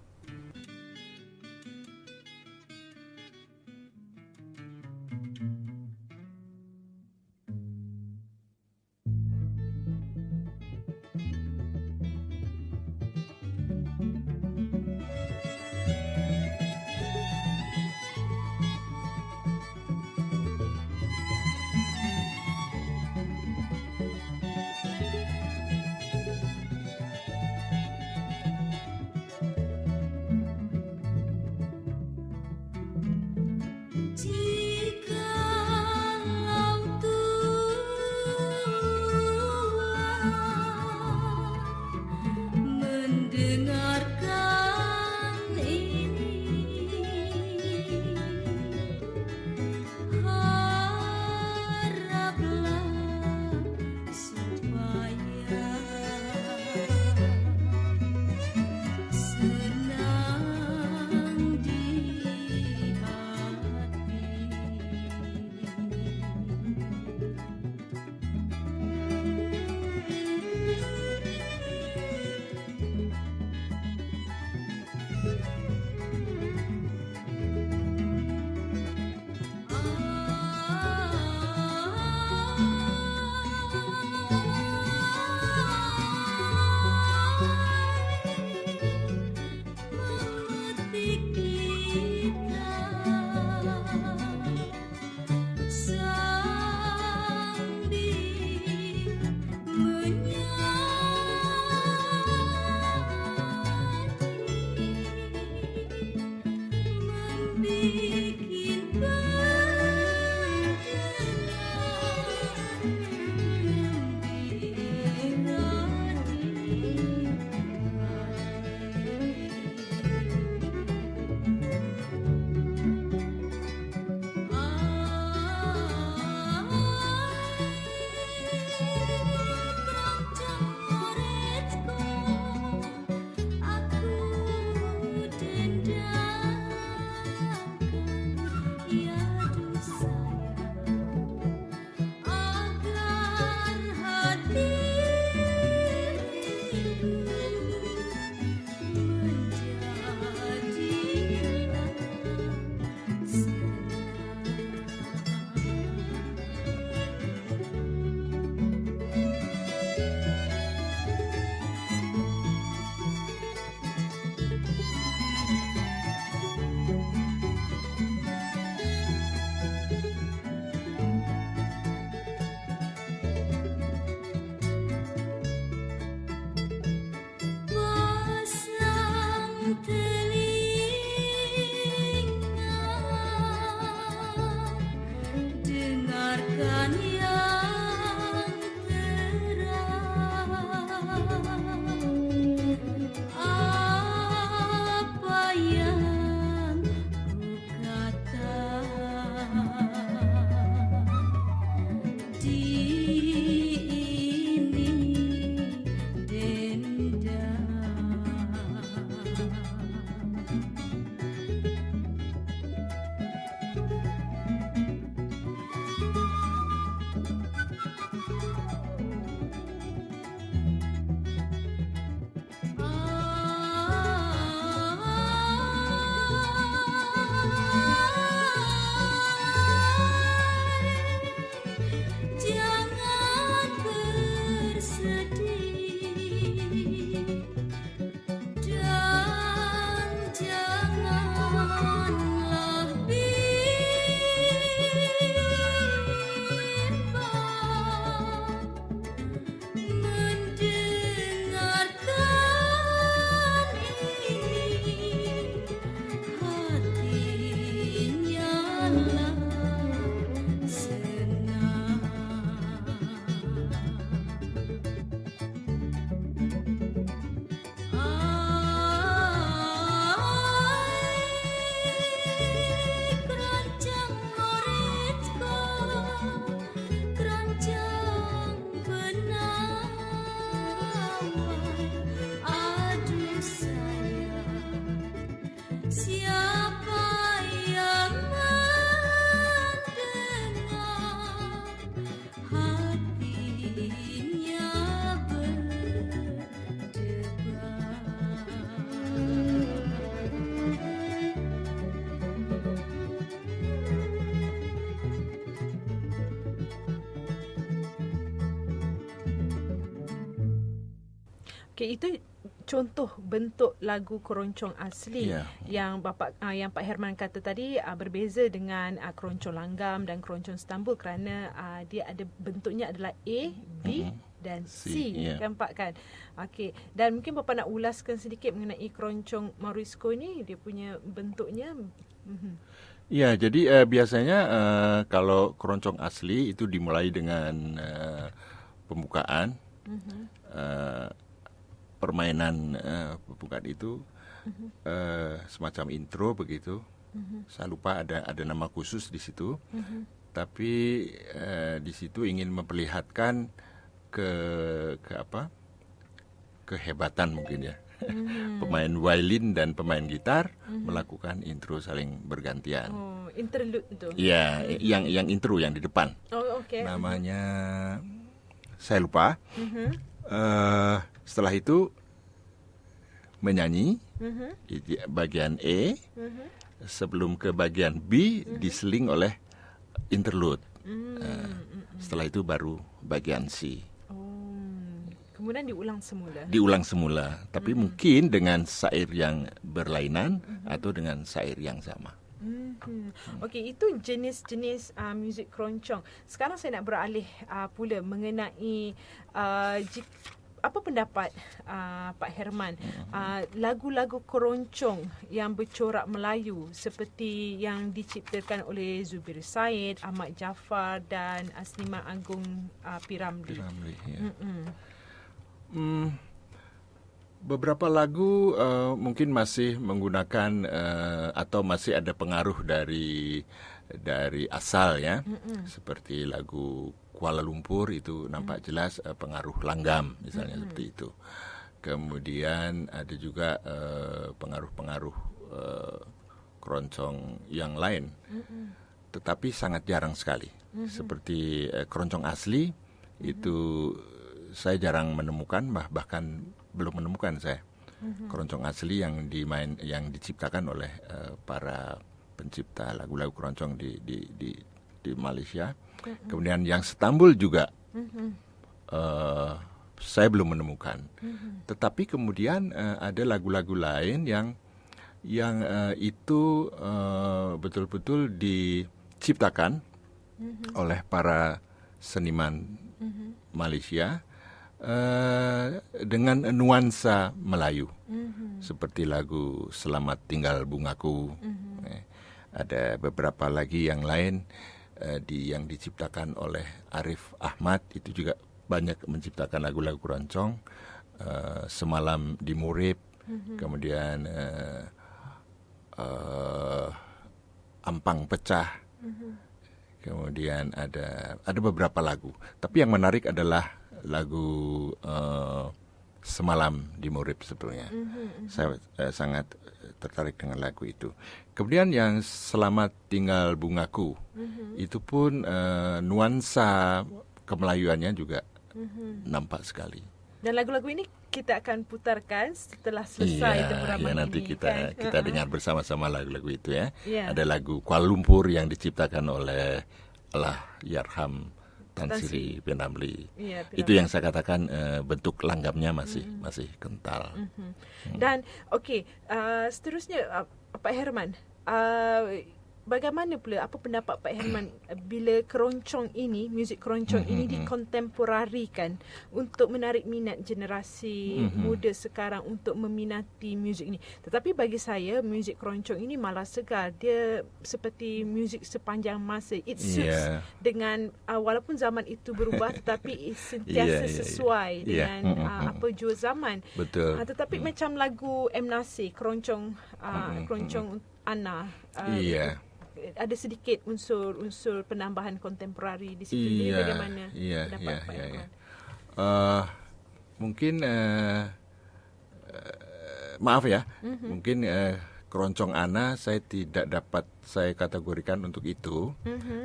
bukan yang terang. Apa yang ku katakan di ini dendam. Jangan bersedih dan janganlah bimbang mendengarkan ini, hatinya lah senang. Keranjang moritku, keranjang penawar, aduh sayang, siapa yang mendengar, hatinya berdebar. Okey, itu contoh bentuk lagu keroncong asli Ya. yang yang Pak Herman kata tadi berbeza dengan keroncong langgam dan keroncong Istanbul kerana dia ada bentuknya adalah A, B dan C, ya. kan Pak kan. Okey, dan mungkin Bapa nak ulaskan sedikit mengenai keroncong Morisco ni, dia punya bentuknya. Ya, jadi biasanya kalau keroncong asli itu dimulai dengan pembukaan, permainan pembukaan itu semacam intro begitu. Saya lupa ada nama khusus di situ, tapi di situ ingin memperlihatkan kehebatan mungkin ya. Pemain violin dan pemain gitar melakukan intro saling bergantian. Oh, interlude itu. Ya, yang intro yang di depan. Oh, okey. Namanya saya lupa. Setelah itu menyanyi bagian E, sebelum ke bagian B diseling oleh interlude. Setelah itu baru bagian C. Kemudian diulang semula. Diulang semula, tapi mungkin dengan syair yang berlainan atau dengan syair yang sama. Okey, itu jenis-jenis muzik keroncong. Sekarang saya nak beralih pula mengenai apa pendapat Pak Herman lagu-lagu keroncong yang bercorak Melayu seperti yang diciptakan oleh Zubir Said, Ahmad Jaafar dan Seniman Agung P. Ramlee. Ya. Beberapa lagu mungkin masih menggunakan atau masih ada pengaruh dari asal ya, seperti lagu Kuala Lumpur itu nampak jelas pengaruh langgam misalnya seperti itu. Kemudian ada juga pengaruh-pengaruh keroncong yang lain, tetapi sangat jarang sekali. Seperti keroncong asli itu saya jarang menemukan, bahkan belum menemukan saya keroncong asli yang diciptakan oleh para pencipta lagu-lagu keroncong di Malaysia. Kemudian yang Istanbul juga saya belum menemukan. Tetapi kemudian ada lagu-lagu lain yang itu betul-betul diciptakan oleh para seniman Malaysia dengan nuansa Melayu, seperti lagu Selamat Tinggal Bungaku. Ada beberapa lagi yang lain yang diciptakan oleh Arif Ahmad, itu juga banyak menciptakan lagu-lagu keroncong. Semalam di Murib, kemudian Ampang Pecah, kemudian ada beberapa lagu. Tapi yang menarik adalah lagu Semalam di Murib sebetulnya. Saya sangat tertarik dengan lagu itu. Kemudian yang Selamat Tinggal Bungaku, itu pun nuansa kemelayuannya juga nampak sekali. Dan lagu-lagu ini kita akan putarkan setelah selesai temuraman ini. Nanti kita dengar bersama-sama lagu-lagu itu ya. Ya. Ada lagu Kuala Lumpur yang diciptakan oleh Allahyarham Tan Sri P. Ramlee. Ya, Itu yang saya katakan bentuk langgamnya masih kental. Dan seterusnya Pak Herman, bagaimana pula, apa pendapat Pak Herman bila keroncong ini, muzik keroncong ini dikontemporarikan untuk menarik minat generasi muda sekarang untuk meminati muzik ini. Tetapi bagi saya muzik keroncong ini malah segar. Dia seperti muzik sepanjang masa. It suits dengan walaupun zaman itu berubah tetapi sentiasa sesuai dengan apa jua zaman. Betul. Tetapi macam lagu M. Nasir, keroncong Ana. Ada sedikit unsur penambahan kontemporari di situ. Jadi bagaimana pendapat Pak Herman? Mungkin maaf ya, mungkin keroncong Ana saya tidak dapat saya kategorikan untuk itu.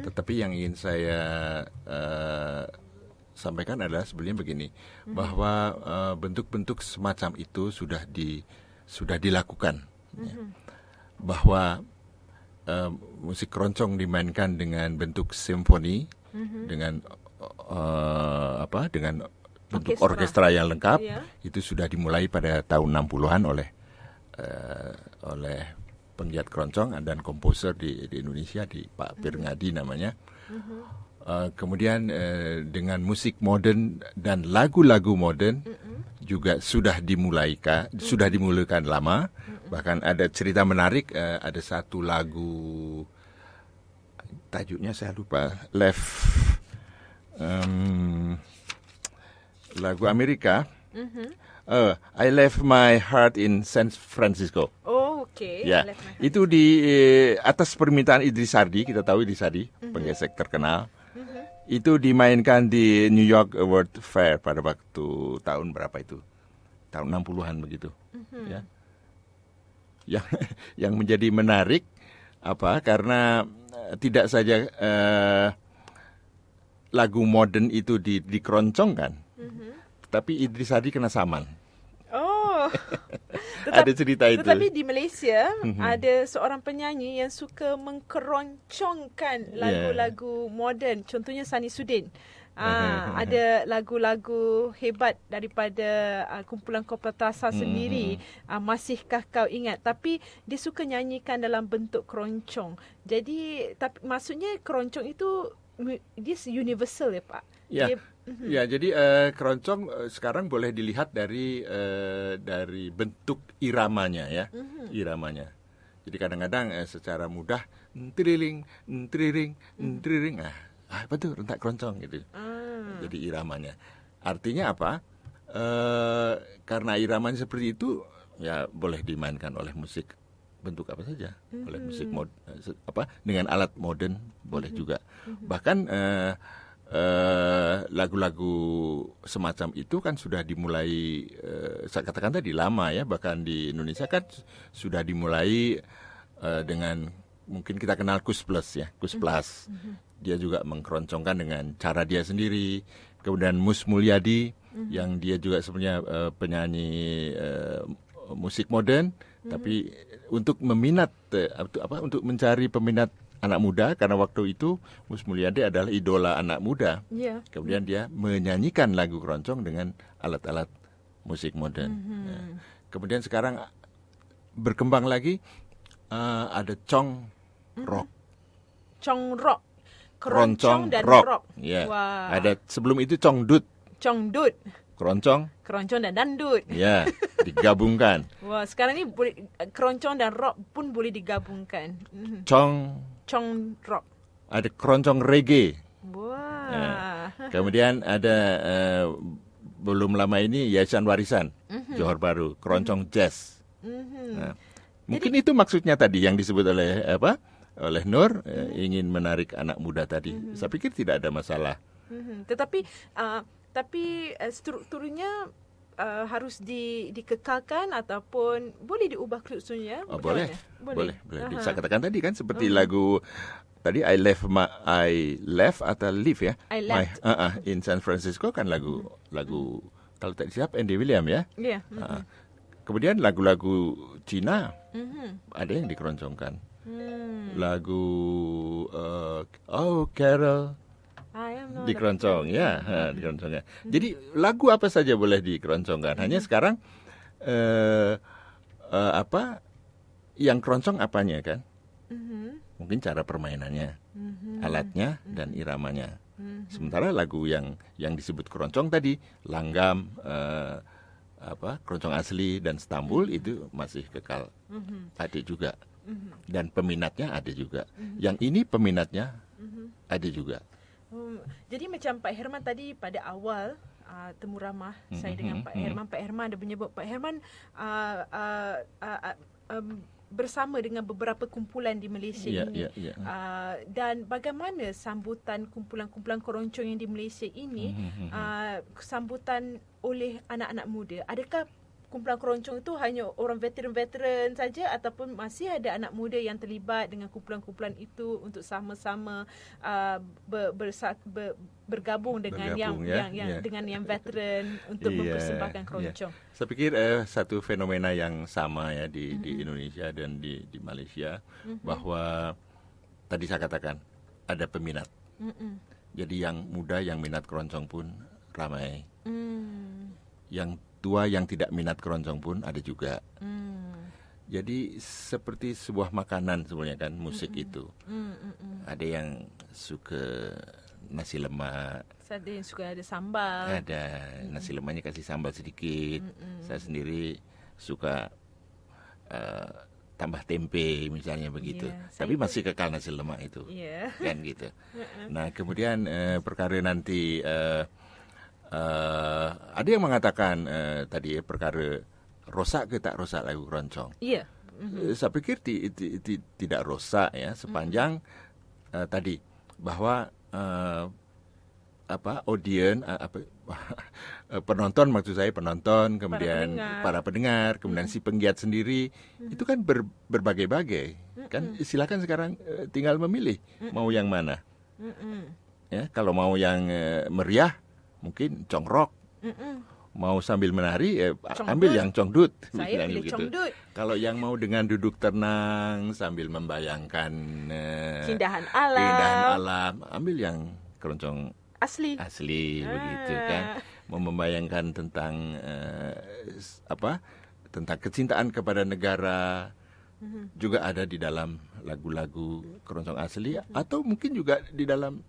Tetapi yang ingin saya sampaikan adalah sebenarnya begini, bahwa bentuk-bentuk semacam itu sudah dilakukan, bahwa musik keroncong dimainkan dengan bentuk simfoni, dengan dengan bentuk orkestra yang lengkap, itu sudah dimulai pada tahun 60-an oleh penggiat keroncong dan komposer di Indonesia, di Pak Pirngadi namanya. Kemudian dengan musik modern dan lagu-lagu modern juga sudah dimulakan lama. Bahkan ada cerita menarik, ada satu lagu, tajuknya saya lupa, lagu Amerika, I Left My Heart in San Francisco. Oh, okay. Ya, itu di atas permintaan Idris Sardi, kita tahu Idris Sardi, penggesek terkenal. Itu dimainkan di New York World Fair pada waktu tahun berapa itu? Tahun 60-an begitu. Ya. Yang menjadi menarik karena tidak saja lagu modern itu dikeroncongkan, tapi Idris Sardi kena saman. Oh, ada cerita itu. Tetapi di Malaysia ada seorang penyanyi yang suka mengkeroncongkan lagu-lagu moden. Contohnya Sani Sudin. Ada lagu-lagu hebat daripada kumpulan Kopatasa sendiri, Masihkah Kau Ingat, tapi dia suka nyanyikan dalam bentuk keroncong. Jadi maksudnya keroncong itu dia universal ya Pak. Ya, jadi keroncong sekarang boleh dilihat dari bentuk iramanya ya, iramanya. Jadi kadang-kadang secara mudah triling, betul, rentak keroncong gitu. Jadi iramanya. Artinya apa? Karena iramanya seperti itu, ya boleh dimainkan oleh musik bentuk apa saja, oleh musik dengan alat modern boleh juga. Bahkan lagu-lagu semacam itu kan sudah dimulai, saya katakan tadi lama ya, bahkan di Indonesia kan sudah dimulai dengan mungkin kita kenal Kus Plus ya, Kus Plus. Dia juga mengkeroncongkan dengan cara dia sendiri. Kemudian Mus Mulyadi yang dia juga sebenarnya penyanyi musik modern, tapi untuk meminat untuk mencari peminat anak muda, karena waktu itu Mus Mulyadi adalah idola anak muda. Kemudian dia menyanyikan lagu keroncong dengan alat-alat musik modern. Kemudian sekarang berkembang lagi ada Chong Rock. Chong Rock. Keroncong dan rock. Ya. Ada sebelum itu Congdut. Congdut. Keroncong dan dandut. Ya, digabungkan. Wah, sekarang ini keroncong dan rock pun boleh digabungkan. Chong Rock. ada keroncong reggae. Wah. Kemudian ada belum lama ini Yayasan Warisan Johor Bahru, keroncong jazz. Nah, mungkin itu maksudnya tadi yang disebut oleh oleh Nur, ingin menarik anak muda tadi. Saya pikir tidak ada masalah. Tetapi strukturnya harus dikekalkan ataupun boleh diubah strukturnya? Boleh. Aha. Saya katakan tadi kan seperti lagu tadi I left atau live ya. I left. In San Francisco kan lagu kalau tak siap Andy William ya. Ya. Kemudian lagu-lagu Cina ada yang dikeroncongkan. Lagu Carol dikeroncong ya, dikeroncongnya. Jadi lagu apa saja boleh dikeroncongkan. Hanya sekarang yang keroncong apanya kan? Mungkin cara permainannya, alatnya dan iramanya. Sementara lagu yang disebut keroncong tadi, langgam, keroncong asli dan Stambul itu masih kekal. Ada juga. Dan peminatnya ada juga. Yang ini peminatnya ada juga. Jadi macam Pak Herman tadi pada awal temu ramah saya dengan Pak Herman. Pak Herman ada menyebut Pak Herman bersama dengan beberapa kumpulan di Malaysia ini. Dan bagaimana sambutan kumpulan-kumpulan keroncong yang di Malaysia ini, sambutan oleh anak-anak muda? Adakah kumpulan keroncong itu hanya orang veteran-veteran saja ataupun masih ada anak muda yang terlibat dengan kumpulan-kumpulan itu untuk sama-sama bergabung dengan dengan yang veteran untuk mempersembahkan keroncong? Saya pikir satu fenomena yang sama ya di Indonesia dan di Malaysia, bahwa tadi saya katakan ada peminat. Jadi yang muda yang minat keroncong pun ramai. Yang tua yang tidak minat keroncong pun ada juga. Jadi seperti sebuah makanan sebenarnya kan musik itu. Ada yang suka nasi lemak. Ada yang suka ada sambal. Ada nasi lemaknya kasih sambal sedikit. Saya sendiri suka tambah tempe misalnya begitu. Tapi masih kekal nasi lemak itu. Kan gitu. Nah kemudian perkara nanti ada yang mengatakan tadi perkara rosak ke tak rosak lagu keroncong. Saya pikir tidak rosak ya sepanjang tadi bahwa penonton, maksud saya penonton, kemudian para pendengar, kemudian si penggiat sendiri itu kan berbagai-bagai kan. Silakan sekarang tinggal memilih mau yang mana. Ya, kalau mau yang meriah mungkin congrok. Mau sambil menari ambil yang congdut. Saya pilih congdut. Kalau yang mau dengan duduk tenang sambil membayangkan keindahan alam, ambil yang keroncong asli begitu kan. Mau membayangkan tentang tentang kecintaan kepada negara juga ada di dalam lagu-lagu keroncong asli, atau mungkin juga di dalam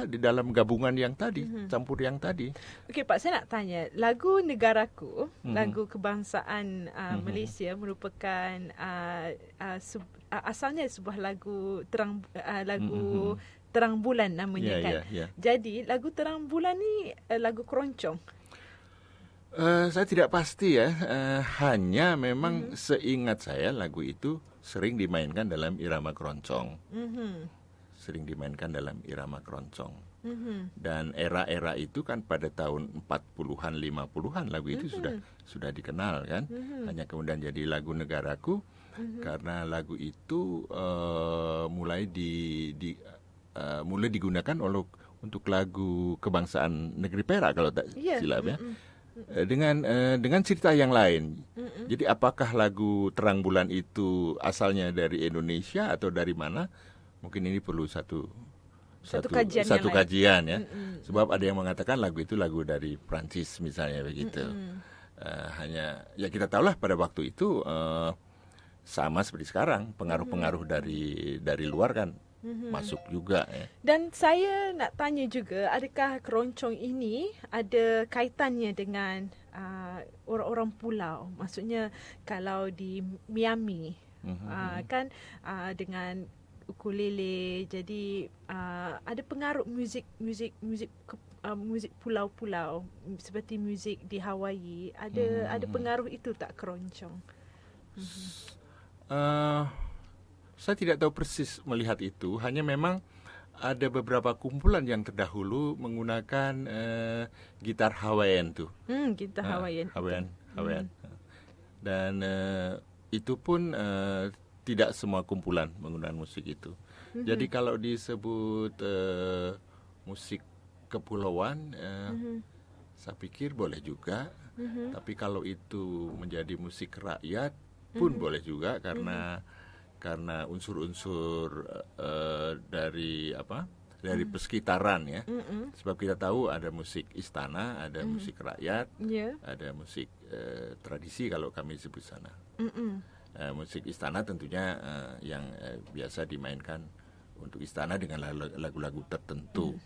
di dalam gabungan yang tadi, campur yang tadi. Okey Pak, saya nak tanya, lagu Negaraku, lagu kebangsaan Malaysia merupakan asalnya sebuah lagu Terang Bulan namanya kan. Jadi lagu Terang Bulan ni lagu keroncong. Saya tidak pasti ya, hanya memang seingat saya lagu itu sering dimainkan dalam irama keroncong. Dan era-era itu kan pada tahun 40-an, 50-an lagu itu sudah dikenal kan. Hanya kemudian jadi lagu Negaraku karena lagu itu mulai digunakan untuk lagu kebangsaan negeri Perak kalau tak silap ya. Dengan cerita yang lain. Jadi apakah lagu Terang Bulan itu asalnya dari Indonesia atau dari mana? Mungkin ini perlu satu kajian ya. Sebab ada yang mengatakan lagu itu lagu dari Prancis misalnya begitu. Hanya ya kita tahulah pada waktu itu sama seperti sekarang, pengaruh-pengaruh dari luar kan masuk juga ya. Dan saya nak tanya juga, adakah keroncong ini ada kaitannya dengan orang-orang pulau? Maksudnya kalau di Miami kan dengan ukulele. Jadi ada pengaruh muzik pulau-pulau seperti muzik di Hawaii. Ada pengaruh itu tak keroncong? Saya tidak tahu persis melihat itu, hanya memang ada beberapa kumpulan yang terdahulu menggunakan gitar Hawaiian tuh. Gitar Hawaiian. Hawaiian. Dan itu pun tidak semua kumpulan menggunakan musik itu. Jadi kalau disebut musik kepulauan, saya pikir boleh juga. Tapi kalau itu menjadi musik rakyat pun boleh juga, karena unsur-unsur dari persekitaran ya. Sebab kita tahu ada musik istana, ada musik rakyat, ada musik tradisi kalau kami sebut sana. Musik istana tentunya yang biasa dimainkan untuk istana dengan lagu-lagu tertentu.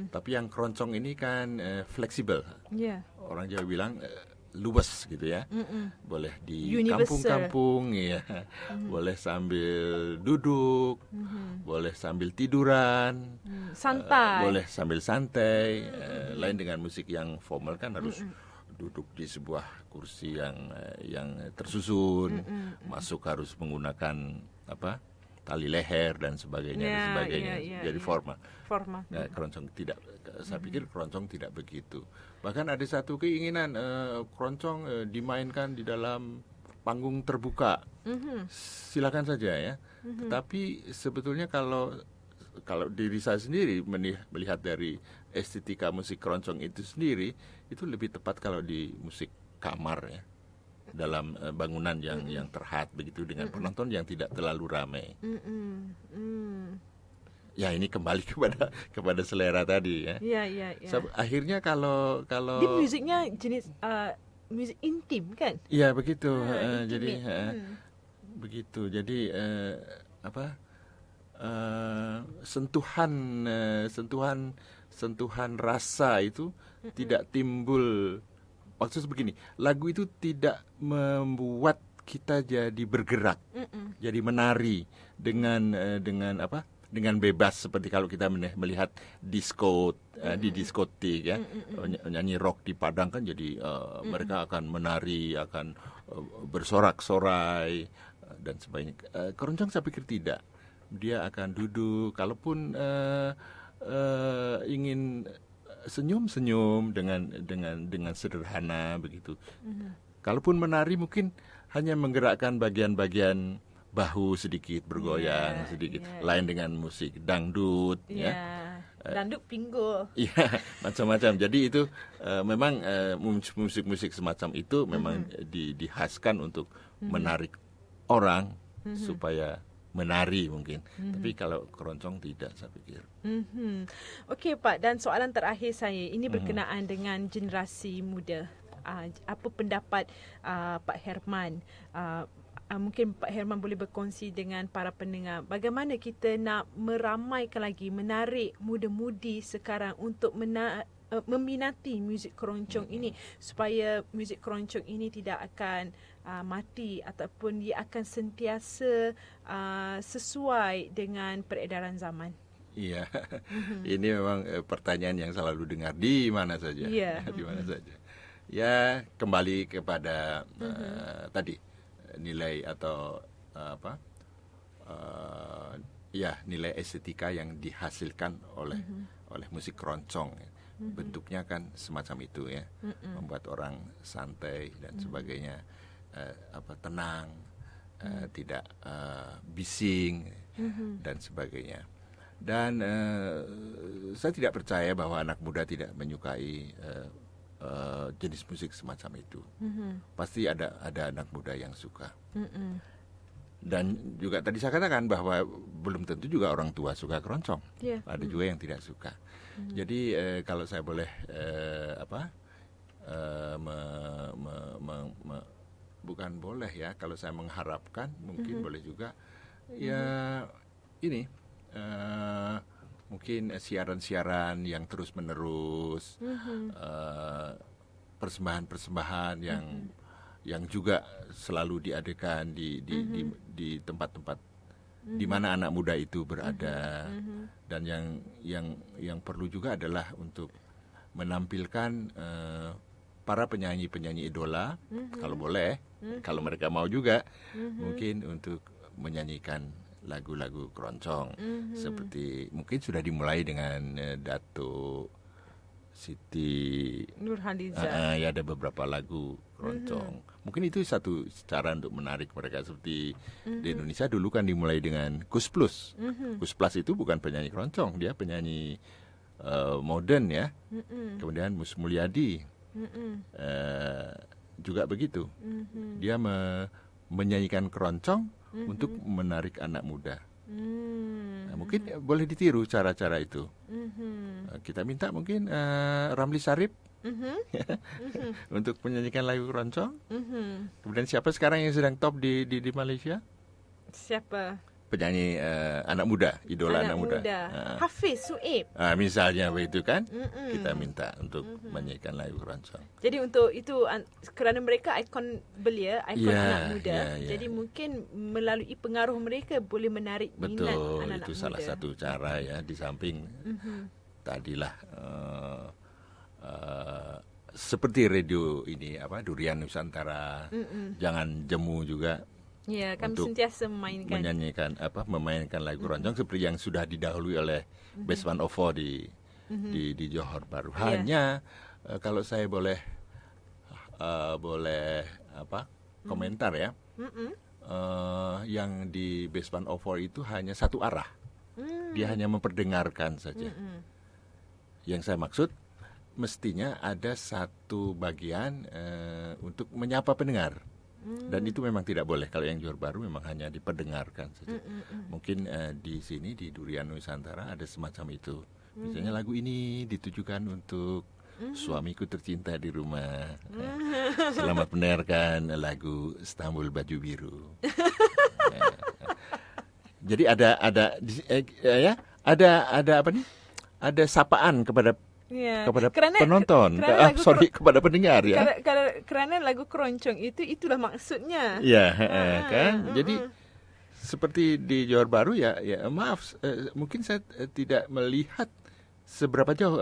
Tapi yang keroncong ini kan fleksibel. Orang Jawa bilang luwes gitu ya. Boleh di kampung-kampung ya. Boleh sambil duduk, boleh sambil tiduran, santai. Boleh sambil santai. Lain dengan musik yang formal kan harus duduk di sebuah kursi yang tersusun, masuk harus menggunakan tali leher dan sebagainya. Jadi formal. Nah, keroncong tidak. Saya pikir keroncong tidak begitu. Bahkan ada satu keinginan keroncong dimainkan di dalam panggung terbuka. Silakan saja ya. Tetapi sebetulnya kalau diri saya sendiri melihat dari estetika musik keroncong itu sendiri, itu lebih tepat kalau di musik kamar ya, dalam bangunan yang terhad begitu, dengan penonton yang tidak terlalu ramai. Ya ini kembali kepada selera tadi ya. Ya. Akhirnya kalau Di musiknya jenis musik intim kan? Iya begitu. Intimate. Jadi begitu. Jadi sentuhan rasa itu tidak timbul. Maksud begini, lagu itu tidak membuat kita jadi bergerak, jadi menari dengan bebas seperti kalau kita melihat disco di diskotik ya, nyanyi rock di Padang kan, jadi mereka akan menari, akan bersorak-sorai dan sebagainya. Keroncong saya pikir tidak. Dia akan duduk, kalaupun ingin senyum-senyum dengan sederhana begitu. Kalaupun menari mungkin hanya menggerakkan bagian-bagian bahu sedikit, bergoyang sedikit. Lain dengan musik dangdut ya. Dangdut pinggul. Iya, macam-macam. Jadi itu memang musik-musik semacam itu memang dihaskan untuk menarik orang supaya menari mungkin. Tapi kalau keroncong tidak, saya pikir. Okey Pak, dan soalan terakhir saya ini berkenaan dengan generasi muda. Apa pendapat Pak Herman? Mungkin Pak Herman boleh berkongsi dengan para pendengar bagaimana kita nak meramaikan lagi, menarik muda-mudi sekarang untuk meminati muzik keroncong ini, supaya muzik keroncong ini tidak akan mati ataupun dia akan sentiasa sesuai dengan peredaran zaman. Iya, ini memang pertanyaan yang selalu dengar di mana saja, di mana saja. Ya, kembali kepada tadi nilai atau nilai estetika yang dihasilkan oleh musik keroncong. Bentuknya kan semacam itu ya, membuat orang santai dan sebagainya, tenang, tidak bising dan sebagainya. Dan saya tidak percaya bahwa anak muda tidak menyukai jenis musik semacam itu. Pasti ada anak muda yang suka. Dan juga tadi saya katakan bahwa belum tentu juga orang tua suka keroncong. Ada juga yang tidak suka. Jadi kalau saya boleh bukan boleh ya, kalau saya mengharapkan mungkin boleh juga ya ini mungkin siaran-siaran yang terus-menerus, persembahan-persembahan yang juga selalu diadakan di tempat-tempat di mana anak muda itu berada. Dan yang perlu juga adalah untuk menampilkan para penyanyi-penyanyi idola, kalau boleh, kalau mereka mau juga, mungkin untuk menyanyikan lagu-lagu keroncong. Seperti mungkin sudah dimulai dengan Dato' Siti Nurhaliza. ya, ada beberapa lagu keroncong. Mungkin itu satu cara untuk menarik mereka. Seperti di Indonesia dulu kan dimulai dengan Gus Plus. Gus Plus itu bukan penyanyi keroncong, dia penyanyi modern ya. Kemudian Mus Mulyadi juga begitu. Dia menyanyikan keroncong untuk menarik anak muda. Nah, mungkin boleh ditiru cara-cara itu. Kita minta mungkin Ramli Sarip untuk menyanyikan lagu keroncong. Kemudian siapa sekarang yang sedang top di Malaysia? Siapa? Penyanyi anak muda, idola anak muda. Hafiz Suib. Misalnya begitu kan, kita minta untuk menyanyikan lagu keroncong. Jadi untuk itu kerana mereka ikon belia, ikon anak muda. Ya. Jadi mungkin melalui pengaruh mereka boleh menarik minat Betul, anak-anak itu muda. salah satu cara ya, di samping tadilah seperti radio ini Durian Nusantara, Jangan Jemu juga. Ya, kami untuk sentiasa memainkan memainkan lagu keroncong seperti yang sudah didahului oleh Base 104 di Johor Bahru. Hanya kalau saya boleh komentar ya, yang di Base 104 itu hanya satu arah, dia hanya memperdengarkan saja. Yang saya maksud mestinya ada satu bagian untuk menyapa pendengar. Dan itu memang tidak boleh. Kalau yang Johor Bahru memang hanya diperdengarkan saja. Mungkin di sini di Durian Nusantara ada semacam itu. Misalnya lagu ini ditujukan untuk suamiku tercinta di rumah. Selamat mendengarkan lagu Istanbul Baju Biru. Jadi ada apa nih? Ada sapaan kepada penonton, kepada pendengar ya. Kerana lagu keroncong itulah maksudnya. Ya, kan. Jadi seperti di Johor Bahru ya maaf, mungkin saya tidak melihat seberapa jauh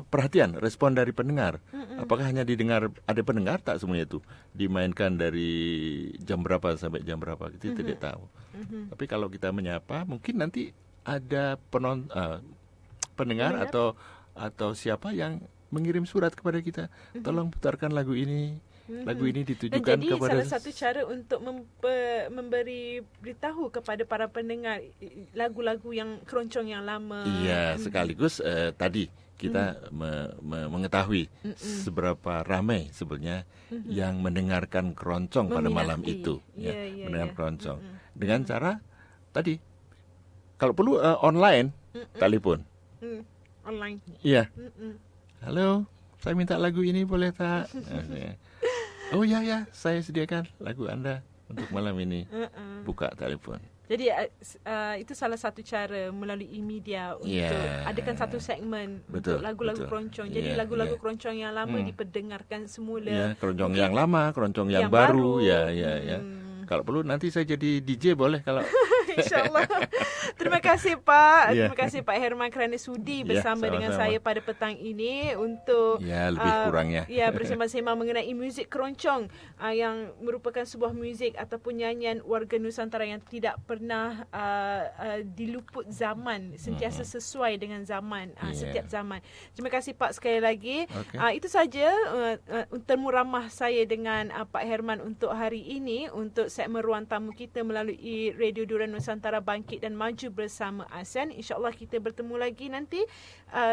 perhatian respon dari pendengar. Apakah hanya didengar ada pendengar, tak semuanya itu dimainkan dari jam berapa sampai jam berapa, kita tidak tahu. Tapi kalau kita menyapa, mungkin nanti ada pendengar atau siapa yang mengirim surat kepada kita, tolong putarkan lagu ini. Lagu ini ditujukan jadi kepada salah satu cara untuk memberi beritahu kepada para pendengar lagu-lagu yang keroncong yang lama. Iya, sekaligus tadi kita mengetahui seberapa ramai sebenarnya yang mendengarkan keroncong pada malam itu, mendengar keroncong dengan cara tadi, kalau perlu online, telepon. Online. Iya. Halo, saya minta lagu ini boleh tak? Oh ya, saya sediakan lagu Anda untuk malam ini. Buka telepon. Jadi itu salah satu cara melalui media untuk adakan satu segmen untuk lagu-lagu keroncong. Jadi lagu-lagu keroncong yang lama diperdengarkan semula. Keroncong yang lama, keroncong yang baru. Ya. Kalau perlu nanti saya jadi DJ boleh kalau. InsyaAllah. Terima kasih Pak. Terima kasih Pak Herman kerana sudi bersama dengan saya pada petang ini untuk lebih kurangnya bersama-sama mengenai muzik keroncong yang merupakan sebuah muzik ataupun nyanyian warga Nusantara yang tidak pernah diluput zaman, sentiasa sesuai dengan zaman, setiap zaman. Terima kasih Pak sekali lagi. Itu saja temu ramah saya dengan Pak Herman untuk hari ini, untuk segmen ruang tamu kita melalui Radio Durian Nusantara Bangkit dan Maju bersama ASEAN. InsyaAllah kita bertemu lagi nanti.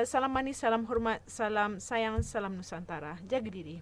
Salam manis, salam hormat, salam sayang, salam Nusantara. Jaga diri.